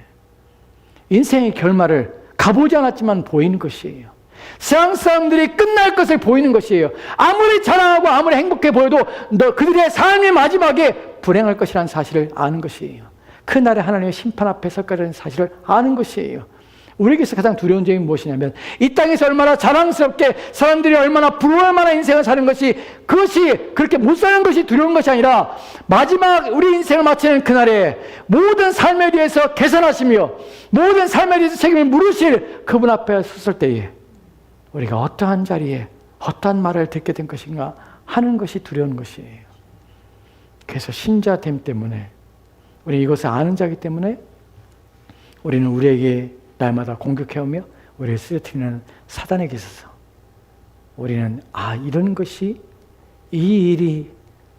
인생의 결말을 가보지 않았지만 보이는 것이에요. 세상 사람들이 끝날 것을 보이는 것이에요. 아무리 자랑하고 아무리 행복해 보여도 그들의 삶의 마지막에 불행할 것이라는 사실을 아는 것이에요. 그날에 하나님의 심판 앞에 설 거라는 사실을 아는 것이에요. 우리에게서 가장 두려운 점이 무엇이냐면 이 땅에서 얼마나 자랑스럽게 사람들이 얼마나 부러워할 만한 인생을 사는 것이 그것이 그렇게 못 사는 것이 두려운 것이 아니라 마지막 우리 인생을 마치는 그날에 모든 삶에 대해서 계산하시며 모든 삶에 대해서 책임을 물으실 그분 앞에 섰을 때에 우리가 어떠한 자리에 어떠한 말을 듣게 된 것인가 하는 것이 두려운 것이에요. 그래서 신자됨 때문에 우리 이것을 아는 자이기 때문에 우리는 우리에게 날마다 공격해오며 우리를 쓰러뜨리는 사단에게 있어서 우리는 이런 것이 이 일이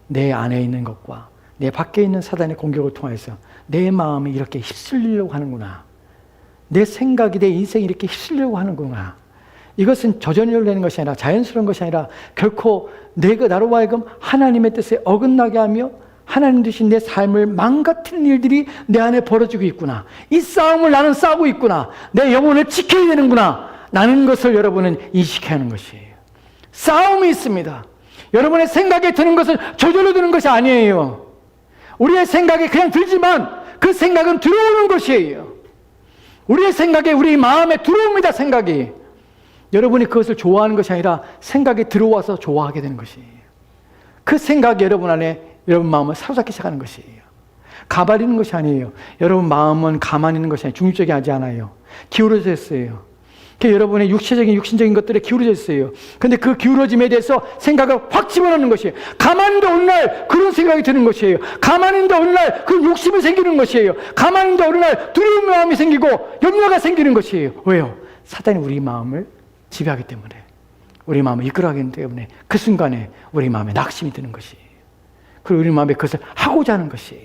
내 안에 있는 것과 내 밖에 있는 사단의 공격을 통해서 내 마음이 이렇게 휩쓸리려고 하는구나. 내 생각이, 내 인생이 이렇게 휩쓸리려고 하는구나. 이것은 조절을 내는 것이 아니라, 자연스러운 것이 아니라 결코 나로 하여금 하나님의 뜻에 어긋나게 하며 하나님 주신 내 삶을 망가뜨리는 일들이 내 안에 벌어지고 있구나. 이 싸움을 나는 싸우고 있구나. 내 영혼을 지켜야 되는구나. 라는 것을 여러분은 인식해야 하는 것이에요. 싸움이 있습니다. 여러분의 생각에 드는 것은 저절로 드는 것이 아니에요. 우리의 생각에 그냥 들지만 그 생각은 들어오는 것이에요. 우리의 생각에, 우리 마음에 들어옵니다. 생각이. 여러분이 그것을 좋아하는 것이 아니라 생각이 들어와서 좋아하게 되는 것이에요. 그 생각이 여러분 안에, 여러분 마음을 사로잡기 시작하는 것이에요. 가버리는 것이 아니에요. 여러분 마음은 가만히 있는 것이 아니에요. 중립적이 하지 않아요. 기울어져 있어요. 여러분의 육신적인 것들에 기울어져 있어요. 근데 그 기울어짐에 대해서 생각을 확 집어넣는 것이에요. 가만히 있는데 어느 날 그런 생각이 드는 것이에요. 가만히 있는데 어느 날 그 욕심이 생기는 것이에요. 가만히 있는데 어느 날 두려운 마음이 생기고 염려가 생기는 것이에요. 왜요? 사단이 우리 마음을 지배하기 때문에, 우리 마음을 이끌어가기 때문에 그 순간에 우리 마음에 낙심이 드는 것이에요. 그리고 우리 마음에 그것을 하고자 하는 것이에요.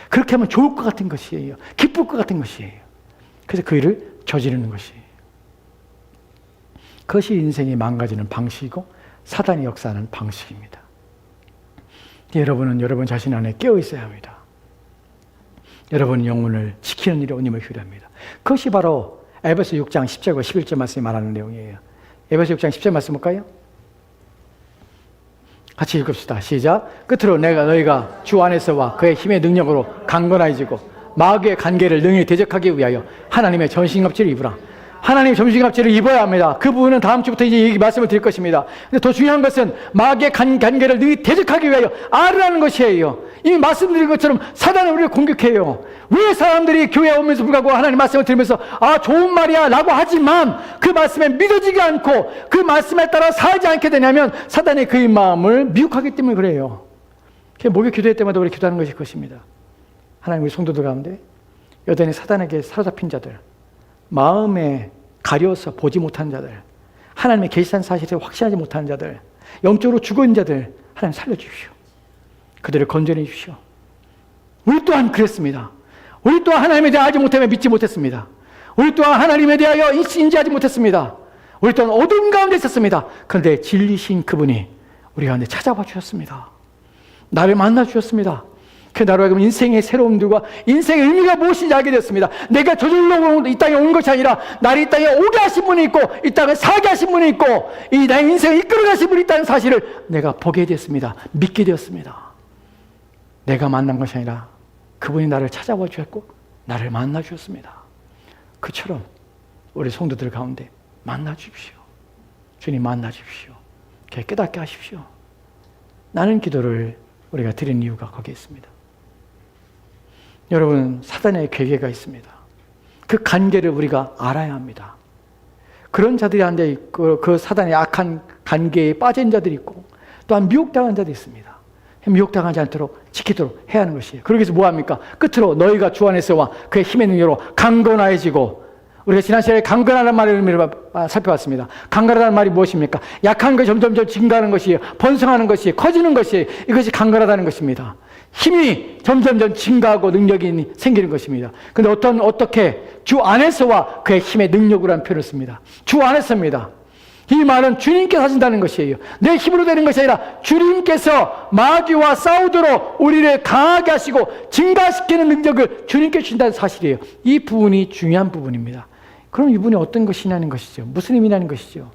그렇게 하면 좋을 것 같은 것이에요. 기쁠 것 같은 것이에요. 그래서 그 일을 저지르는 것이에요. 그것이 인생이 망가지는 방식이고 사단이 역사하는 방식입니다. 여러분은 여러분 자신 안에 깨어 있어야 합니다. 여러분 영혼을 지키는 일에 온 힘을 필요합니다. 그것이 바로 에베소 6장 10절과 11절 말씀이 말하는 내용이에요. 에베소 6장 10절 말씀 볼까요? 같이 읽읍시다. 시작. 끝으로 너희가 주 안에서와 그의 힘의 능력으로 강건해지고 마귀의 관계를 능히 대적하기 위하여 하나님의 전신갑주를 입으라. 하나님 전신갑주를 입어야 합니다. 그 부분은 다음 주부터 이제 이 말씀을 드릴 것입니다. 근데 더 중요한 것은 마귀의 관계를 능히 대적하기 위하여 알으라는 것이에요. 이미 말씀드린 것처럼 사단은 우리를 공격해요. 왜 사람들이 교회에 오면서 불구하고 하나님 말씀을 들으면서 좋은 말이야 라고 하지만 그 말씀에 믿어지지 않고 그 말씀에 따라 살지 않게 되냐면 사단이 그의 마음을 미혹하기 때문에 그래요. 목요 기도회 때마다 우리 기도하는 것이 그것입니다. 하나님 우리 성도들 가운데 여전히 사단에게 사로잡힌 자들, 마음에 가려서 보지 못하는 자들, 하나님의 계시한 사실을 확신하지 못하는 자들, 영적으로 죽어있는 자들 하나님 살려주십시오. 그들을 건져내 주십시오. 우리 또한 그랬습니다. 우리 또한 하나님에 대해 알지 못하며 믿지 못했습니다. 우리 또한 하나님에 대하여 인지하지 못했습니다. 우리 또한 어둠 가운데 있었습니다. 그런데 진리신 그분이 우리 가운데 찾아와 주셨습니다. 나를 만나 주셨습니다. 그 나로 하여금 인생의 새로움들과 인생의 의미가 무엇인지 알게 되었습니다. 내가 저절로 이 땅에 온 것이 아니라 나를 이 땅에 오게 하신 분이 있고 이 땅을 살게 하신 분이 있고 이 나의 인생을 이끌어 가신 분이 있다는 사실을 내가 보게 되었습니다. 믿게 되었습니다. 내가 만난 것이 아니라 그분이 나를 찾아와 주셨고 나를 만나 주셨습니다. 그처럼 우리 성도들 가운데 만나 주십시오. 주님 만나 주십시오. 깨닫게 하십시오. 나는 기도를 우리가 드린 이유가 거기에 있습니다. 여러분, 사단의 괴계가 있습니다. 그 관계를 우리가 알아야 합니다. 그런 자들이 앉아 있고 그 사단의 악한 관계에 빠진 자들이 있고 또한 미혹당한 자들이 있습니다. 미혹당하지 않도록 지키도록 해야 하는 것이에요. 그러기 위해서 뭐합니까? 끝으로 너희가 주 안에서와 그의 힘의 능력으로 강건해지고, 우리가 지난 시간에 강건하다는 말의 의미를 살펴봤습니다. 강건하다는 말이 무엇입니까? 약한 것이 점점 증가하는 것이에요. 번성하는 것이에요. 커지는 것이에요. 이것이 강건하다는 것입니다. 힘이 점점 증가하고 능력이 생기는 것입니다. 그런데 어떻게? 주 안에서와 그의 힘의 능력으로 하는 표현을 씁니다. 주 안에서입니다. 이 말은 주님께서 하신다는 것이에요. 내 힘으로 되는 것이 아니라 주님께서 마귀와 싸우도록 우리를 강하게 하시고 증가시키는 능력을 주님께 주신다는 사실이에요. 이 부분이 중요한 부분입니다. 그럼 이분이 어떤 것이냐는 것이죠. 무슨 의미냐는 것이죠.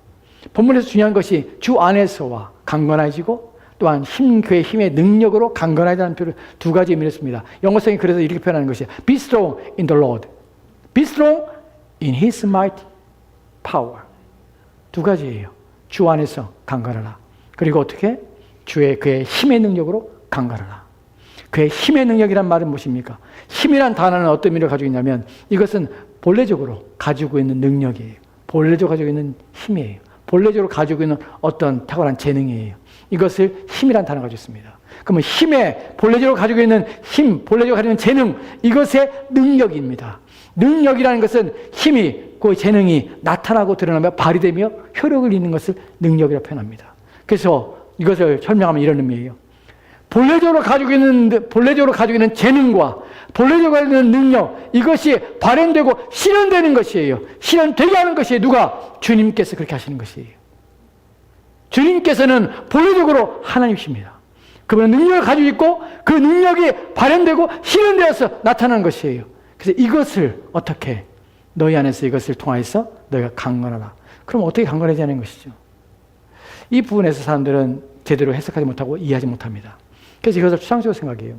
본문에서 중요한 것이 주 안에서와 강건해지고 또한 그의 힘의 능력으로 강건하다는 표를 두 가지 의미를 씁니다. 영어성이 그래서 이렇게 표현하는 것이에요. Be strong in the Lord. Be strong in His mighty power. 두 가지예요. 주 안에서 강건하라. 그리고 어떻게? 그의 힘의 능력으로 강건하라. 그의 힘의 능력이란 말은 무엇입니까? 힘이란 단어는 어떤 의미를 가지고 있냐면 이것은 본래적으로 가지고 있는 능력이에요. 본래적으로 가지고 있는 힘이에요. 본래적으로 가지고 있는 어떤 탁월한 재능이에요. 이것을 힘이란 단어가 가지고 있습니다. 그러면 본래적으로 가지고 있는 힘, 본래적으로 가지고 있는 재능, 이것의 능력입니다. 능력이라는 것은 힘이, 그 재능이 나타나고 드러나며 발휘되며 효력을 잇는 것을 능력이라고 표현합니다. 그래서 이것을 설명하면 이런 의미예요. 본래적으로 가지고 있는 재능과 본래적으로 가지고 있는 능력, 이것이 발현되고 실현되는 것이에요. 실현되게 하는 것이 누가? 주님께서 그렇게 하시는 것이에요. 주님께서는 본래적으로 하나님이십니다. 그분은 능력을 가지고 있고 그 능력이 발현되고 실현되어서 나타나는 것이에요. 그래서 이것을 어떻게 너희 안에서 이것을 통하여서 너희가 강건하라. 그럼 어떻게 강건해지는 것이죠? 이 부분에서 사람들은 제대로 해석하지 못하고 이해하지 못합니다. 그래서 이것을 추상적으로 생각해요.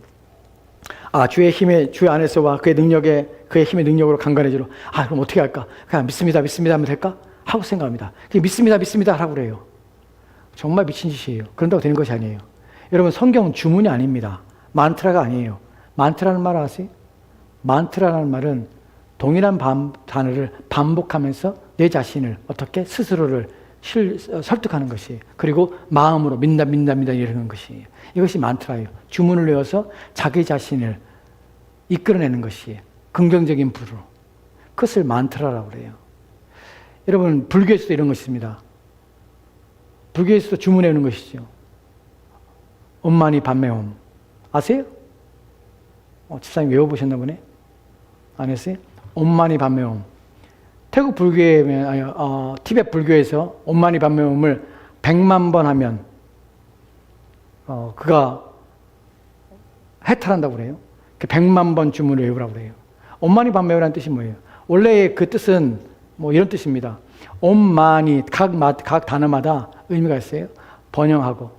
주 안에서와 그의 힘의 능력으로 강건해지로. 그럼 어떻게 할까? 그냥 믿습니다 하면 될까? 하고 생각합니다. 믿습니다 하라고 그래요. 정말 미친 짓이에요. 그런다고 되는 것이 아니에요. 여러분, 성경은 주문이 아닙니다. 만트라가 아니에요. 만트라는 말 아세요? 만트라는 말은 동일한 단어를 반복하면서 내 자신을 어떻게 스스로를 설득하는 것이에요. 그리고 마음으로 믿는다 이러는 것이에요. 이것이 만트라예요. 주문을 외워서 자기 자신을 이끌어내는 것이에요. 긍정적인 불로. 그것을 만트라라고 그래요. 여러분, 불교에서도 이런 것이 있습니다. 불교에서도 주문해 오는 것이죠. 엄마니 밤매옴. 아세요? 집사님 외워보셨나 보네? 안 했어요? 엄마니 밤매옴. 태국 불교에, 티베트 불교에서 엄마니 밤매옴을 100만 번 하면, 그가 해탈한다고 그래요. 100만 번 주문을 외우라고 그래요. 엄마니 밤매오라는 뜻이 뭐예요? 원래 그 뜻은 이런 뜻입니다. 엄마니, 각 단어마다 의미가 있어요. 번영하고,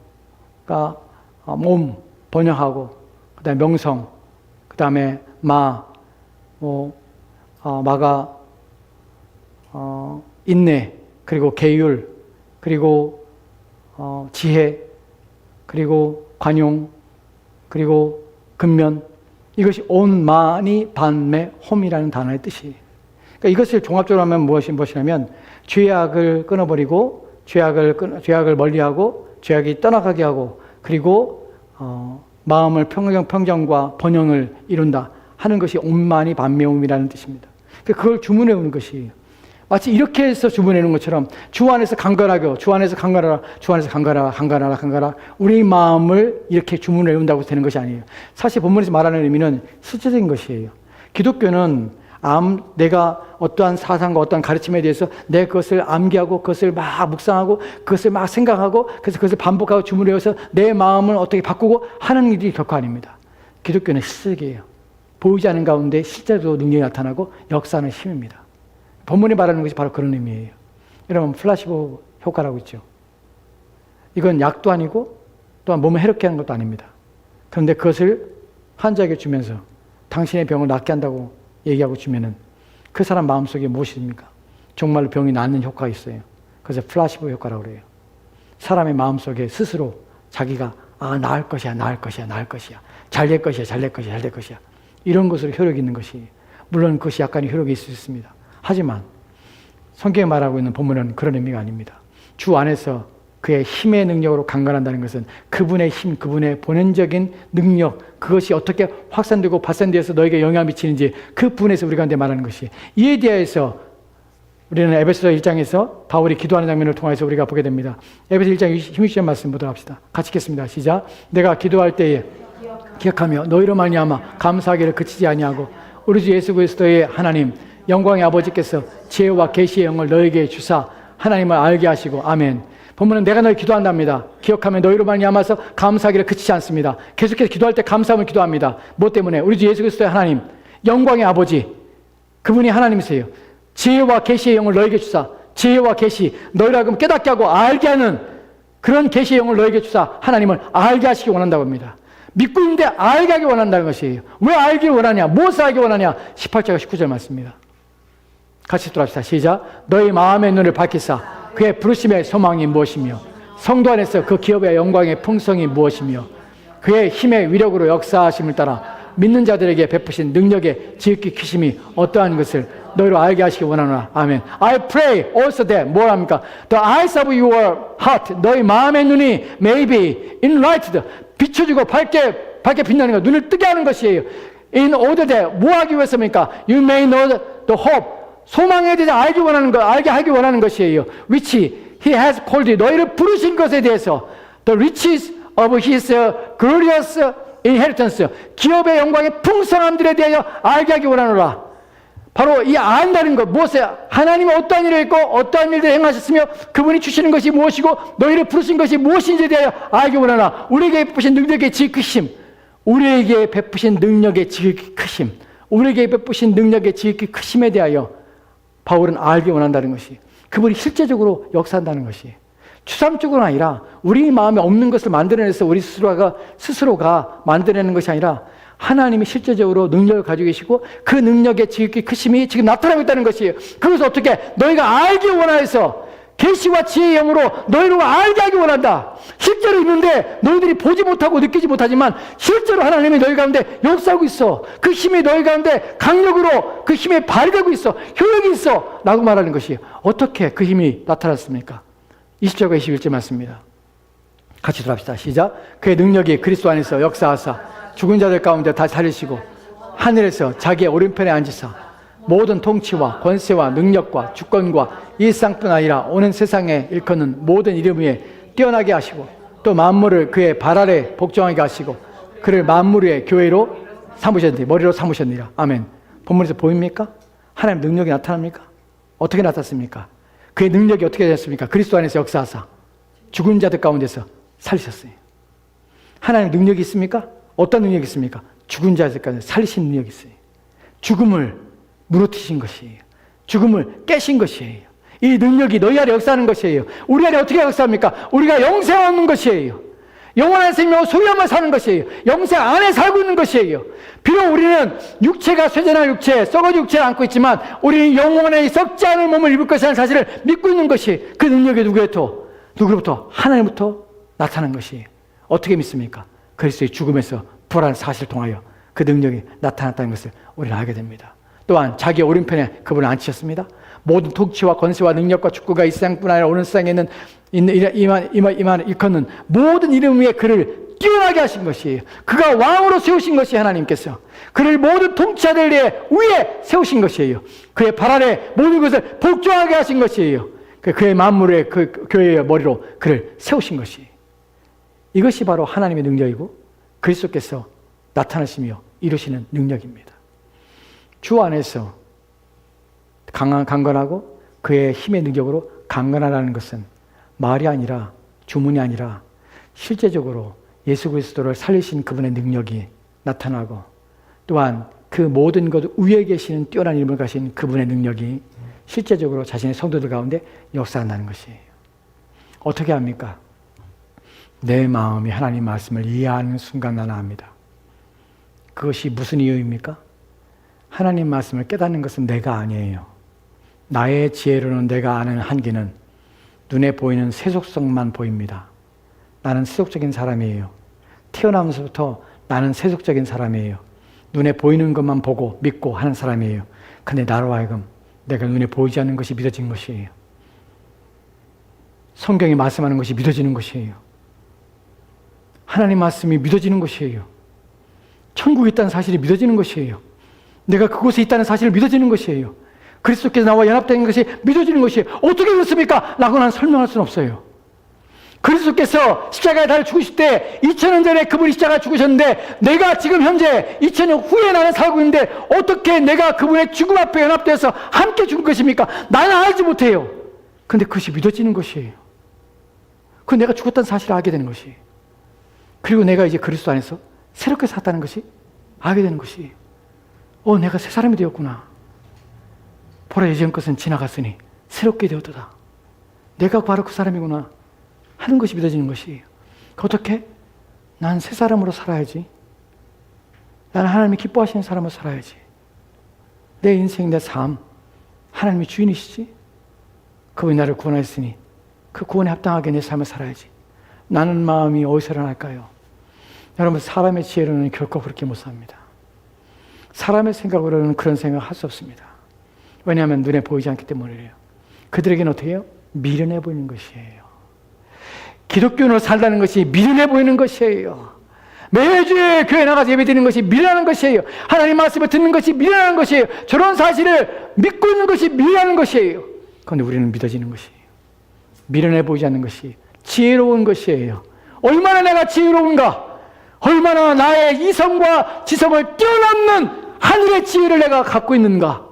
그러니까 몸, 번영하고, 그 다음에 명성, 그 다음에 마가, 인내, 그리고 계율, 그리고 지혜, 그리고 관용, 그리고 근면. 이것이 온마니 반매 홈이라는 단어의 뜻이에요. 그러니까 이것을 종합적으로 하면 무엇이냐면 죄악을 끊어버리고 죄악을 멀리하고 죄악이 떠나가게 하고 그리고 마음을 평정과 번영을 이룬다 하는 것이 온마니 반매옴이라는 뜻입니다. 그걸 주문해 오는 것이에요. 마치 이렇게 해서 주문해 오는 것처럼 주 안에서 강건하게, 주 안에서 강건하라, 주 안에서 강건하라. 우리 마음을 이렇게 주문해 온다고 되는 것이 아니에요. 사실 본문에서 말하는 의미는 실제적인 것이에요. 기독교는 내가 어떠한 사상과 어떠한 가르침에 대해서 내 그것을 암기하고 그것을 막 묵상하고 그것을 막 생각하고 그래서 그것을 반복하고 주문해 와서 내 마음을 어떻게 바꾸고 하는 일이 결코 아닙니다. 기독교는 실적이에요. 보이지 않는 가운데 실제로 능력이 나타나고 역사하는 힘입니다. 본문이 말하는 것이 바로 그런 의미예요. 여러분, 플라시보 효과라고 있죠. 이건 약도 아니고 또한 몸을 해롭게 하는 것도 아닙니다. 그런데 그것을 환자에게 주면서 당신의 병을 낫게 한다고 얘기하고 주면은 그 사람 마음속에 무엇입니까? 정말로 병이 낫는 효과가 있어요. 그래서 플라시보 효과라고 그래요. 사람의 마음속에 스스로 자기가 나을 것이야. 잘 될 것이야. 이런 것으로 효력이 있는 것이, 물론 그것이 약간의 효력이 있을 수 있습니다. 하지만 성경에 말하고 있는 본문은 그런 의미가 아닙니다. 주 안에서 그의 힘의 능력으로 강건한다는 것은 그분의 힘, 그분의 본연적인 능력, 그것이 어떻게 확산되고 발산되어서 너에게 영향을 미치는지 그 부분에서 우리가 말하는 것이, 이에 대해서 우리는 에베소서 1장에서 바울이 기도하는 장면을 통해서 우리가 보게 됩니다. 에베소 1장 16절 말씀 보도록 합시다. 같이 읽겠습니다. 시작. 내가 기도할 때에 기억하며 너희로 말미암아 감사하기를 그치지 아니하고 우리 주 예수 그리스도의 하나님 영광의 아버지께서 지혜와 계시의 영을 너에게 주사 하나님을 알게 하시고. 아멘. 본문은 내가 너희 기도한답니다. 기억하면 너희로 말미암아서 감사하기를 그치지 않습니다. 계속해서 기도할 때 감사함을 기도합니다. 뭐 때문에? 우리 주 예수 그리스도의 하나님 영광의 아버지, 그분이 하나님이세요. 지혜와 계시의 영을 너에게 주사, 지혜와 계시, 너희를 하여금 깨닫게 하고 알게 하는 그런 계시의 영을 너에게 주사 하나님을 알게 하시기 원한다고 합니다. 믿고 있는데 알게 하기 원한다는 것이에요. 왜 알기를 원하냐? 무엇을 알기 원하냐? 18절과 19절 말씀입니다. 같이 들어갑시다. 시작. 너희 마음의 눈을 밝히사 그의 부르심의 소망이 무엇이며 성도 안에서 그 기업의 영광의 풍성이 무엇이며 그의 힘의 위력으로 역사하심을 따라 믿는 자들에게 베푸신 능력의 지극히 크심이 어떠한 것을 너희로 알게 하시기 원하노라. 아멘. I pray also that, 뭘 합니까? The eyes of your heart, 너희 마음의 눈이 may be enlightened, 비춰지고 밝게 빛나는 것, 눈을 뜨게 하는 것이에요. In order that, 뭐 하기 위해서입니까? You may know the hope, 소망에 대해서 알게 하기 원하는 것이에요. Which He has called you, 너희를 부르신 것에 대해서 The riches of his glorious inheritance. 기업의 영광의 풍성함들에 대하여 알게 하기 원하노라. 바로 이 안다는 것, 무엇이야? 하나님이 어떠한 일을 했고 어떠한 일들을 행하셨으며 그분이 주시는 것이 무엇이고 너희를 부르신 것이 무엇인지에 대하여 알기 원하나. 우리에게 베푸신 능력의 지극히 크심, 우리에게 베푸신 능력의 지극히 크심, 우리에게 베푸신 능력의 지극히 크심에 대하여 바울은 알기 원한다는 것이, 그분이 실제적으로 역사한다는 것이, 추상적으로는 아니라 우리 마음에 없는 것을 만들어내서 우리 스스로가 만들어내는 것이 아니라 하나님이 실제적으로 능력을 가지고 계시고 그 능력의 지극히 크심이 지금 나타나고 있다는 것이에요. 그것을 어떻게 너희가 알기 원하여서 계시와 지혜의 영으로 너희를 알게 하기 원한다. 실제로 있는데 너희들이 보지 못하고 느끼지 못하지만 실제로 하나님이 너희 가운데 역사하고 있어. 그 힘이 너희 가운데 강력으로 그 힘이 발휘되고 있어. 효력이 있어 라고 말하는 것이에요. 어떻게 그 힘이 나타났습니까? 20절과 21절 맞습니다. 같이 들어갑시다. 시작. 그의 능력이 그리스도 안에서 역사하사 죽은 자들 가운데 다 살리시고 하늘에서 자기의 오른편에 앉으사 모든 통치와 권세와 능력과 주권과 이 세상뿐 아니라 오는 세상에 일컫는 모든 이름 위에 뛰어나게 하시고 또 만물을 그의 발 아래 복종하게 하시고 그를 만물 위의 교회로 삼으셨니 머리로 삼으셨니라. 아멘. 본문에서 보입니까? 하나님 능력이 나타납니까? 어떻게 나타났습니까? 그의 능력이 어떻게 됐습니까? 그리스도 안에서 역사하사 죽은 자들 가운데서 살리셨어요. 하나님 능력이 있습니까? 어떤 능력이 있습니까? 죽은 자들 가운데 살리신 능력이 있어요. 죽음을 무너뜨리신 것이에요. 죽음을 깨신 것이에요. 이 능력이 너희 안에 역사하는 것이에요. 우리 안에 어떻게 역사합니까? 우리가 영생 얻는 것이에요. 영원한 생명을 소유하며 사는 것이에요. 영생 안에 살고 있는 것이에요. 비록 우리는 육체가 쇠잔할 육체, 썩어진 육체를 안고 있지만 우리는 영원에 썩지 않을 몸을 입을 것이라는 사실을 믿고 있는 것이 그 능력이 누구로부터? 하나님부터 나타난 것이에요. 어떻게 믿습니까? 그리스도의 죽음에서 부활한 사실을 통하여 그 능력이 나타났다는 것을 우리는 알게 됩니다. 또한 자기 오른편에 그분을 앉히셨습니다. 모든 통치와 권세와 능력과 축구가 이 세상뿐 아니라 오는 세상에 일컫는 모든 이름 위에 그를 뛰어나게 하신 것이에요. 그가 왕으로 세우신 것이 하나님께서 그를 모든 통치자들 위에 세우신 것이에요. 그의 발 아래 모든 것을 복종하게 하신 것이에요. 그의 만물의 그 교회의 머리로 그를 세우신 것이에요. 이것이 바로 하나님의 능력이고 그리스도께서 나타나시며 이루시는 능력입니다. 주 안에서 강건하고 그의 힘의 능력으로 강건하라는 것은 말이 아니라 주문이 아니라 실제적으로 예수 그리스도를 살리신 그분의 능력이 나타나고 또한 그 모든 것 위에 계시는 뛰어난 이름을 가신 그분의 능력이 실제적으로 자신의 성도들 가운데 역사한다는 것이에요. 어떻게 합니까? 내 마음이 하나님 말씀을 이해하는 순간 나는 압니다. 그것이 무슨 이유입니까? 하나님 말씀을 깨닫는 것은 내가 아니에요. 나의 지혜로는 내가 아는 한계는 눈에 보이는 세속성만 보입니다. 나는 세속적인 사람이에요. 태어나면서부터 나는 세속적인 사람이에요. 눈에 보이는 것만 보고 믿고 하는 사람이에요. 근데 나로 하여금 내가 눈에 보이지 않는 것이 믿어진 것이에요. 성경이 말씀하는 것이 믿어지는 것이에요. 하나님 말씀이 믿어지는 것이에요. 천국에 있다는 사실이 믿어지는 것이에요. 내가 그곳에 있다는 사실을 믿어지는 것이에요. 그리스도께서 나와 연합된 것이 믿어지는 것이에요. 어떻게 그렇습니까? 라고 난 설명할 수는 없어요. 그리스도께서 십자가에 달려 죽으실 때 2000년 전에 그분이 십자가에 죽으셨는데 내가 지금 현재 2000년 후에 나는 살고 있는데 어떻게 내가 그분의 죽음 앞에 연합되어서 함께 죽은 것입니까? 나는 알지 못해요. 근데 그것이 믿어지는 것이에요. 그 내가 죽었다는 사실을 알게 되는 것이에요. 그리고 내가 이제 그리스도 안에서 새롭게 살았다는 것이 알게 되는 것이에요. 내가 새 사람이 되었구나. 보라 예전 것은 지나갔으니 새롭게 되었도다. 내가 바로 그 사람이구나 하는 것이 믿어지는 것이에요. 어떻게? 난 새 사람으로 살아야지. 나는 하나님이 기뻐하시는 사람으로 살아야지. 내 인생, 내 삶, 하나님이 주인이시지. 그분이 나를 구원하셨으니 그 구원에 합당하게 내 삶을 살아야지. 나는 마음이 어디서 일어날까요? 여러분, 사람의 지혜로는 결코 그렇게 못 삽니다. 사람의 생각으로는 그런 생각을 할 수 없습니다. 왜냐하면 눈에 보이지 않기 때문이에요. 그들에게는 어떻게 해요? 미련해 보이는 것이에요. 기독교인으로 살다는 것이 미련해 보이는 것이에요. 매주에 교회 나가서 예배드리는 것이 미련한 것이에요. 하나님 말씀을 듣는 것이 미련한 것이에요. 저런 사실을 믿고 있는 것이 미련한 것이에요. 그런데 우리는 믿어지는 것이에요. 미련해 보이지 않는 것이 지혜로운 것이에요. 얼마나 내가 지혜로운가, 얼마나 나의 이성과 지성을 뛰어넘는 하늘의 지혜를 내가 갖고 있는가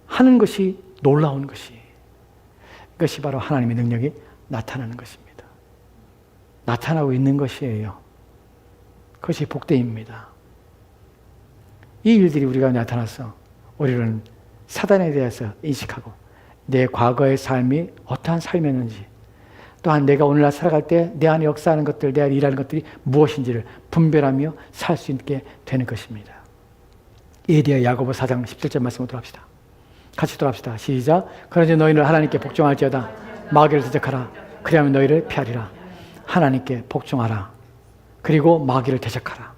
하는 것이 놀라운 것이, 이것이 바로 하나님의 능력이 나타나는 것입니다. 나타나고 있는 것이에요. 그것이 복되입니다. 이 일들이 우리가 나타나서 우리는 사단에 대해서 인식하고 내 과거의 삶이 어떠한 삶이었는지, 또한 내가 오늘날 살아갈 때 내 안에 역사하는 것들, 내 안에 일하는 것들이 무엇인지를 분별하며 살 수 있게 되는 것입니다. 이에 대해 야고보 4장 17절 말씀으로 돌아갑시다. 같이 돌아갑시다. 시작. 그러지 너희는 하나님께 복종할지어다. 마귀를 대적하라. 그리하면 너희를 피하리라. 하나님께 복종하라. 그리고 마귀를 대적하라.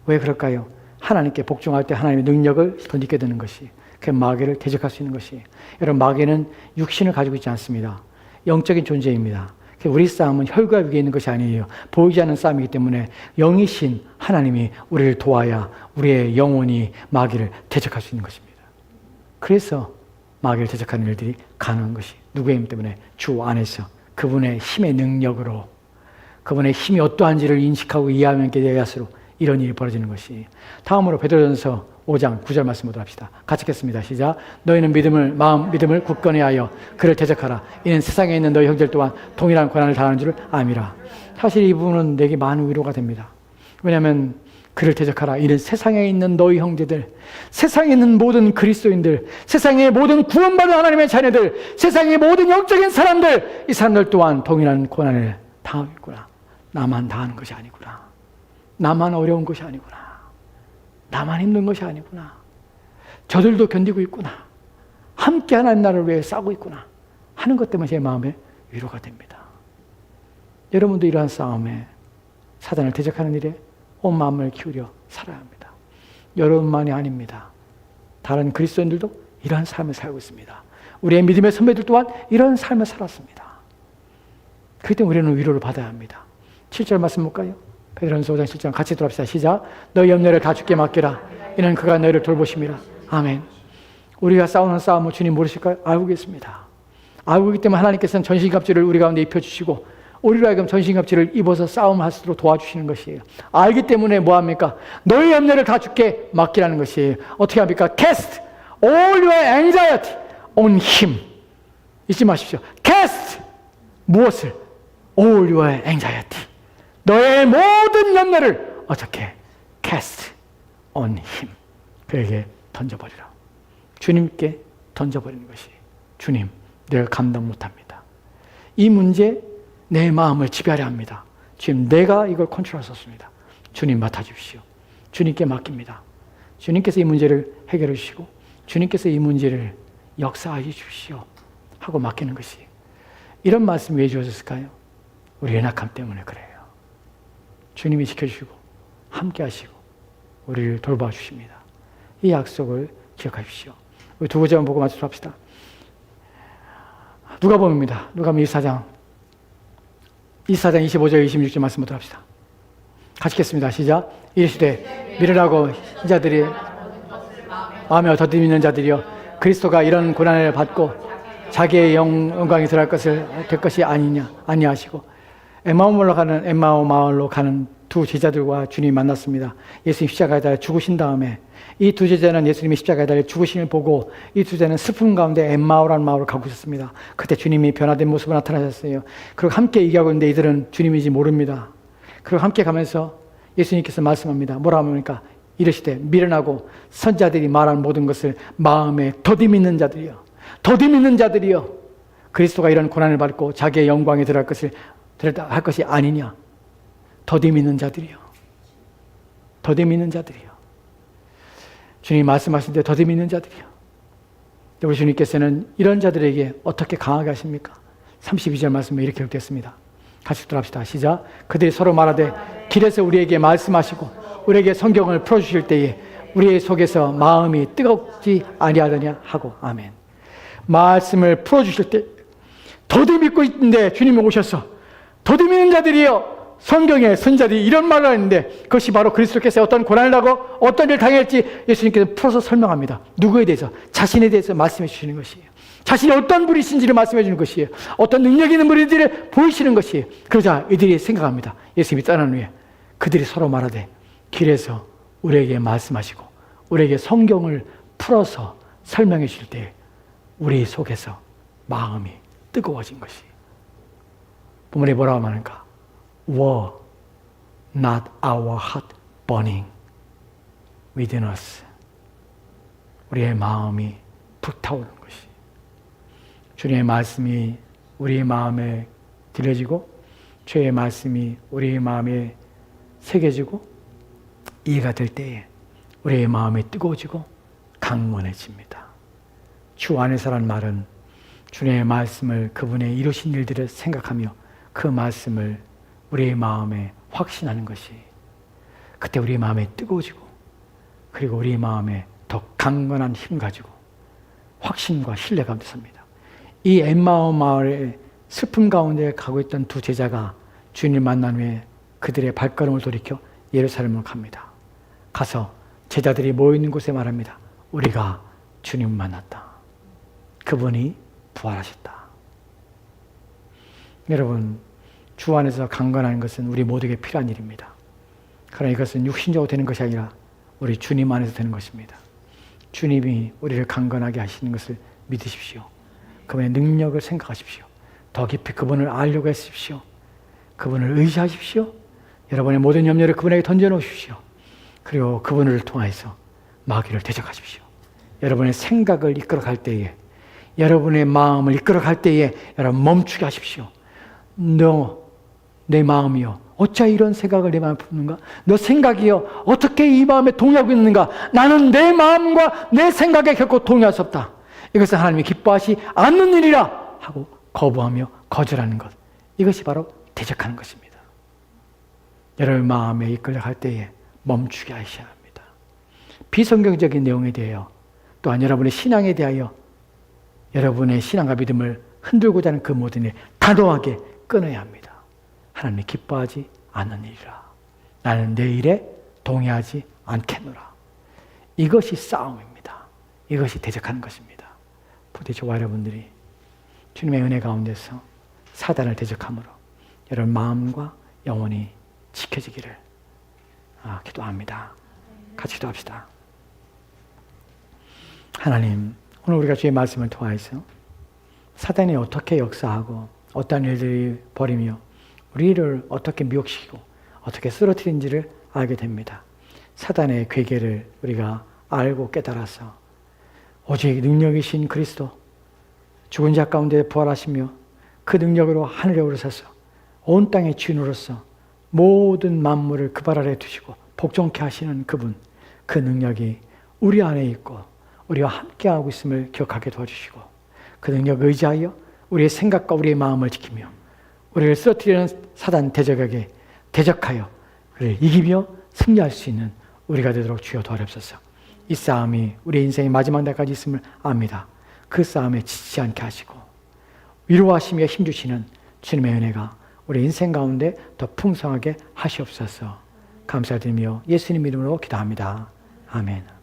왜 그럴까요? 하나님께 복종할 때 하나님의 능력을 덧입게 되는 것이, 그 마귀를 대적할 수 있는 것이. 여러분, 마귀는 육신을 가지고 있지 않습니다. 영적인 존재입니다. 우리 싸움은 혈과 육에 있는 것이 아니에요. 보이지 않는 싸움이기 때문에 영이신 하나님이 우리를 도와야 우리의 영혼이 마귀를 대적할 수 있는 것입니다. 그래서 마귀를 대적하는 일들이 가능한 것이 누구의 힘 때문에? 주 안에서 그분의 힘의 능력으로, 그분의 힘이 어떠한지를 인식하고 이해하면 되야수로 이런 일이 벌어지는 것이. 다음으로 베드로전서 5장 9절 말씀으로 합시다. 같이 읽겠습니다. 시작. 너희는 믿음을 굳건히 하여 그를 대적하라. 이는 세상에 있는 너희 형제들 또한 동일한 고난을 당하는 줄을 암이라. 사실 이 부분은 내게 많은 위로가 됩니다. 왜냐하면 그를 대적하라. 이는 세상에 있는 너희 형제들, 세상에 있는 모든 그리스도인들, 세상의 모든 구원받은 하나님의 자녀들, 세상의 모든 영적인 사람들, 이 사람들 또한 동일한 고난을 당하고 있구나. 나만 당하는 것이 아니구나. 나만 어려운 것이 아니구나. 나만 힘든 것이 아니구나. 저들도 견디고 있구나. 함께 하나님 나라를 위해 싸우고 있구나 하는 것 때문에 제 마음에 위로가 됩니다. 여러분도 이러한 싸움에, 사단을 대적하는 일에 온 마음을 기울여 살아야 합니다. 여러분만이 아닙니다. 다른 그리스도인들도 이러한 삶을 살고 있습니다. 우리의 믿음의 선배들 또한 이런 삶을 살았습니다. 그렇기 때문에 우리는 위로를 받아야 합니다. 7절 말씀 볼까요? 베드로전서 5장 7절 같이 돌아봅시다. 시작. 너희 염려를 다 주께 맡기라. 이는 그가 너희를 돌보심이라. 아멘. 우리가 싸우는 싸움을 주님 모르실까요? 알고 계십니다. 알고 있기 때문에 하나님께서는 전신갑주를 우리 가운데 입혀주시고 우리로 하여금 전신갑주를 입어서 싸움할 수 있도록 도와주시는 것이에요. 알기 때문에 뭐합니까? 너희 염려를 다 주께 맡기라는 것이에요. 어떻게 합니까? Cast all your anxiety on him. 잊지 마십시오. Cast 무엇을? All your anxiety. 너의 모든 염려를 어떻게? Cast on him. 그에게 던져버리라. 주님께 던져버리는 것이, 주님, 내가 감당 못합니다. 이 문제 내 마음을 지배하려 합니다. 지금 내가 이걸 컨트롤할 수 없습니다. 주님 맡아주십시오. 주님께 맡깁니다. 주님께서 이 문제를 해결해 주시고 주님께서 이 문제를 역사하여 주십시오 하고 맡기는 것이. 이런 말씀이 왜 주어졌을까요? 우리 연약함 때문에 그래요. 주님이 지켜주시고 함께 하시고 우리를 돌봐 주십니다. 이 약속을 기억하십시오. 우리 두 구절만 보고 마치합시다. 누가복음입니다. 누가복음 24장 25절 26절 말씀부터 합시다. 같이 읽겠습니다. 시작. 이르시되 미련하고 신자들이 마음에 더디 믿는 자들이여 그리스도가 이런 고난을 받고 자기의 영광이 들어갈 것을 될 것이 아니하시고 엠마오 마을로 가는 두 제자들과 주님이 만났습니다. 예수님 십자가에 달려 죽으신 다음에 이 두 제자는 예수님이 십자가에 달려 죽으심을 보고 이 두 제자는 슬픔 가운데 엠마오라는 마을을 가고 있었습니다. 그때 주님이 변화된 모습으로 나타나셨어요. 그리고 함께 얘기하고 있는데 이들은 주님인지 모릅니다. 그리고 함께 가면서 예수님께서 말씀합니다. 뭐라고 합니까? 이르시되 미련하고 선자들이 말한 모든 것을 마음에 더디 믿는 자들이여, 더디 믿는 자들이여 그리스도가 이런 고난을 받고 자기의 영광에 들어갈 것을 할 것이 아니냐. 더디 믿는 자들이요. 더디 믿는 자들이요. 주님이 말씀하실 때 더디 믿는 자들이요. 우리 주님께서는 이런 자들에게 어떻게 강하게 하십니까? 32절 말씀에 이렇게 기록됐습니다. 같이 들어갑시다. 시작. 그들이 서로 말하되 길에서 우리에게 말씀하시고 우리에게 성경을 풀어주실 때에 우리의 속에서 마음이 뜨겁지 아니하더냐 하고. 아멘. 말씀을 풀어주실 때 더디 믿고 있는데 주님이 오셔서 더디 믿는 자들이여, 성경의 선자들이 이런 말을 하는데 그것이 바로 그리스도께서 어떤 고난을 하고 어떤 일을 당할지 예수님께서 풀어서 설명합니다. 누구에 대해서? 자신에 대해서 말씀해 주시는 것이에요. 자신이 어떤 분이신지를 말씀해 주는 것이에요. 어떤 능력 있는 분들을 보이시는 것이에요. 그러자 이들이 생각합니다. 예수님이 떠난 후에 그들이 서로 말하되 길에서 우리에게 말씀하시고 우리에게 성경을 풀어서 설명해 주실 때 우리 속에서 마음이 뜨거워진 것이. 본문에 뭐라고 말하는가? Were not our heart burning within us. 우리의 마음이 불타오르는 것이. 주님의 말씀이 우리의 마음에 들려지고 주의 말씀이 우리의 마음에 새겨지고 이해가 될 때에 우리의 마음이 뜨거워지고 강건해집니다. 주 안에서란 말은 주님의 말씀을, 그분의 이루신 일들을 생각하며 그 말씀을 우리의 마음에 확신하는 것이, 그때 우리의 마음이 뜨거워지고 그리고 우리의 마음에 더 강건한 힘 가지고 확신과 신뢰감도 삽니다. 이 엠마오 마을의 슬픔 가운데 가고 있던 두 제자가 주님을 만난 후에 그들의 발걸음을 돌이켜 예루살렘으로 갑니다. 가서 제자들이 모여있는 곳에 말합니다. 우리가 주님을 만났다. 그분이 부활하셨다. 여러분, 주 안에서 강건하는 것은 우리 모두에게 필요한 일입니다. 그러나 이것은 육신적으로 되는 것이 아니라 우리 주님 안에서 되는 것입니다. 주님이 우리를 강건하게 하시는 것을 믿으십시오. 그분의 능력을 생각하십시오. 더 깊이 그분을 알려고 하십시오. 그분을 의지하십시오. 여러분의 모든 염려를 그분에게 던져놓으십시오. 그리고 그분을 통해서 마귀를 대적하십시오. 여러분의 생각을 이끌어갈 때에, 여러분의 마음을 이끌어갈 때에 여러분 멈추게 하십시오. 너 내 마음이요, 어찌 이런 생각을 내 마음에 품는가? 너 생각이요, 어떻게 이 마음에 동의하고 있는가? 나는 내 마음과 내 생각에 결코 동의할 수 없다. 이것은 하나님이 기뻐하시 않는 일이라 하고 거부하며 거절하는 것, 이것이 바로 대적하는 것입니다. 여러분 마음에 이끌려갈 때에 멈추게 하셔야 합니다. 비성경적인 내용에 대하여, 또한 여러분의 신앙에 대하여 여러분의 신앙과 믿음을 흔들고자 하는 그 모든 일 단호하게 끊어야 합니다. 하나님이 기뻐하지 않는 일이라. 나는 내 일에 동의하지 않겠노라. 이것이 싸움입니다. 이것이 대적하는 것입니다. 부디 저와 여러분들이 주님의 은혜 가운데서 사단을 대적함으로 여러분 마음과 영혼이 지켜지기를 기도합니다. 같이 기도합시다. 하나님, 오늘 우리가 주의 말씀을 통하여서 사단이 어떻게 역사하고 어떤 일들이 벌이며 우리를 어떻게 미혹시키고 어떻게 쓰러뜨린지를 알게 됩니다. 사단의 괴계를 우리가 알고 깨달아서 오직 능력이신 그리스도, 죽은 자 가운데 부활하시며 그 능력으로 하늘에 오르셔서 온 땅의 주인으로서 모든 만물을 그 발 아래 두시고 복종케 하시는 그분, 그 능력이 우리 안에 있고 우리와 함께하고 있음을 기억하게 도와주시고 그 능력을 의지하여 우리의 생각과 우리의 마음을 지키며 우리를 쓰러뜨리는 사단 대적에게 대적하여 그를 이기며 승리할 수 있는 우리가 되도록 주여 도와주옵소서. 이 싸움이 우리 인생의 마지막 날까지 있음을 압니다. 그 싸움에 지치지 않게 하시고 위로하시며 힘주시는 주님의 은혜가 우리 인생 가운데 더 풍성하게 하시옵소서. 감사드리며 예수님 이름으로 기도합니다. 아멘.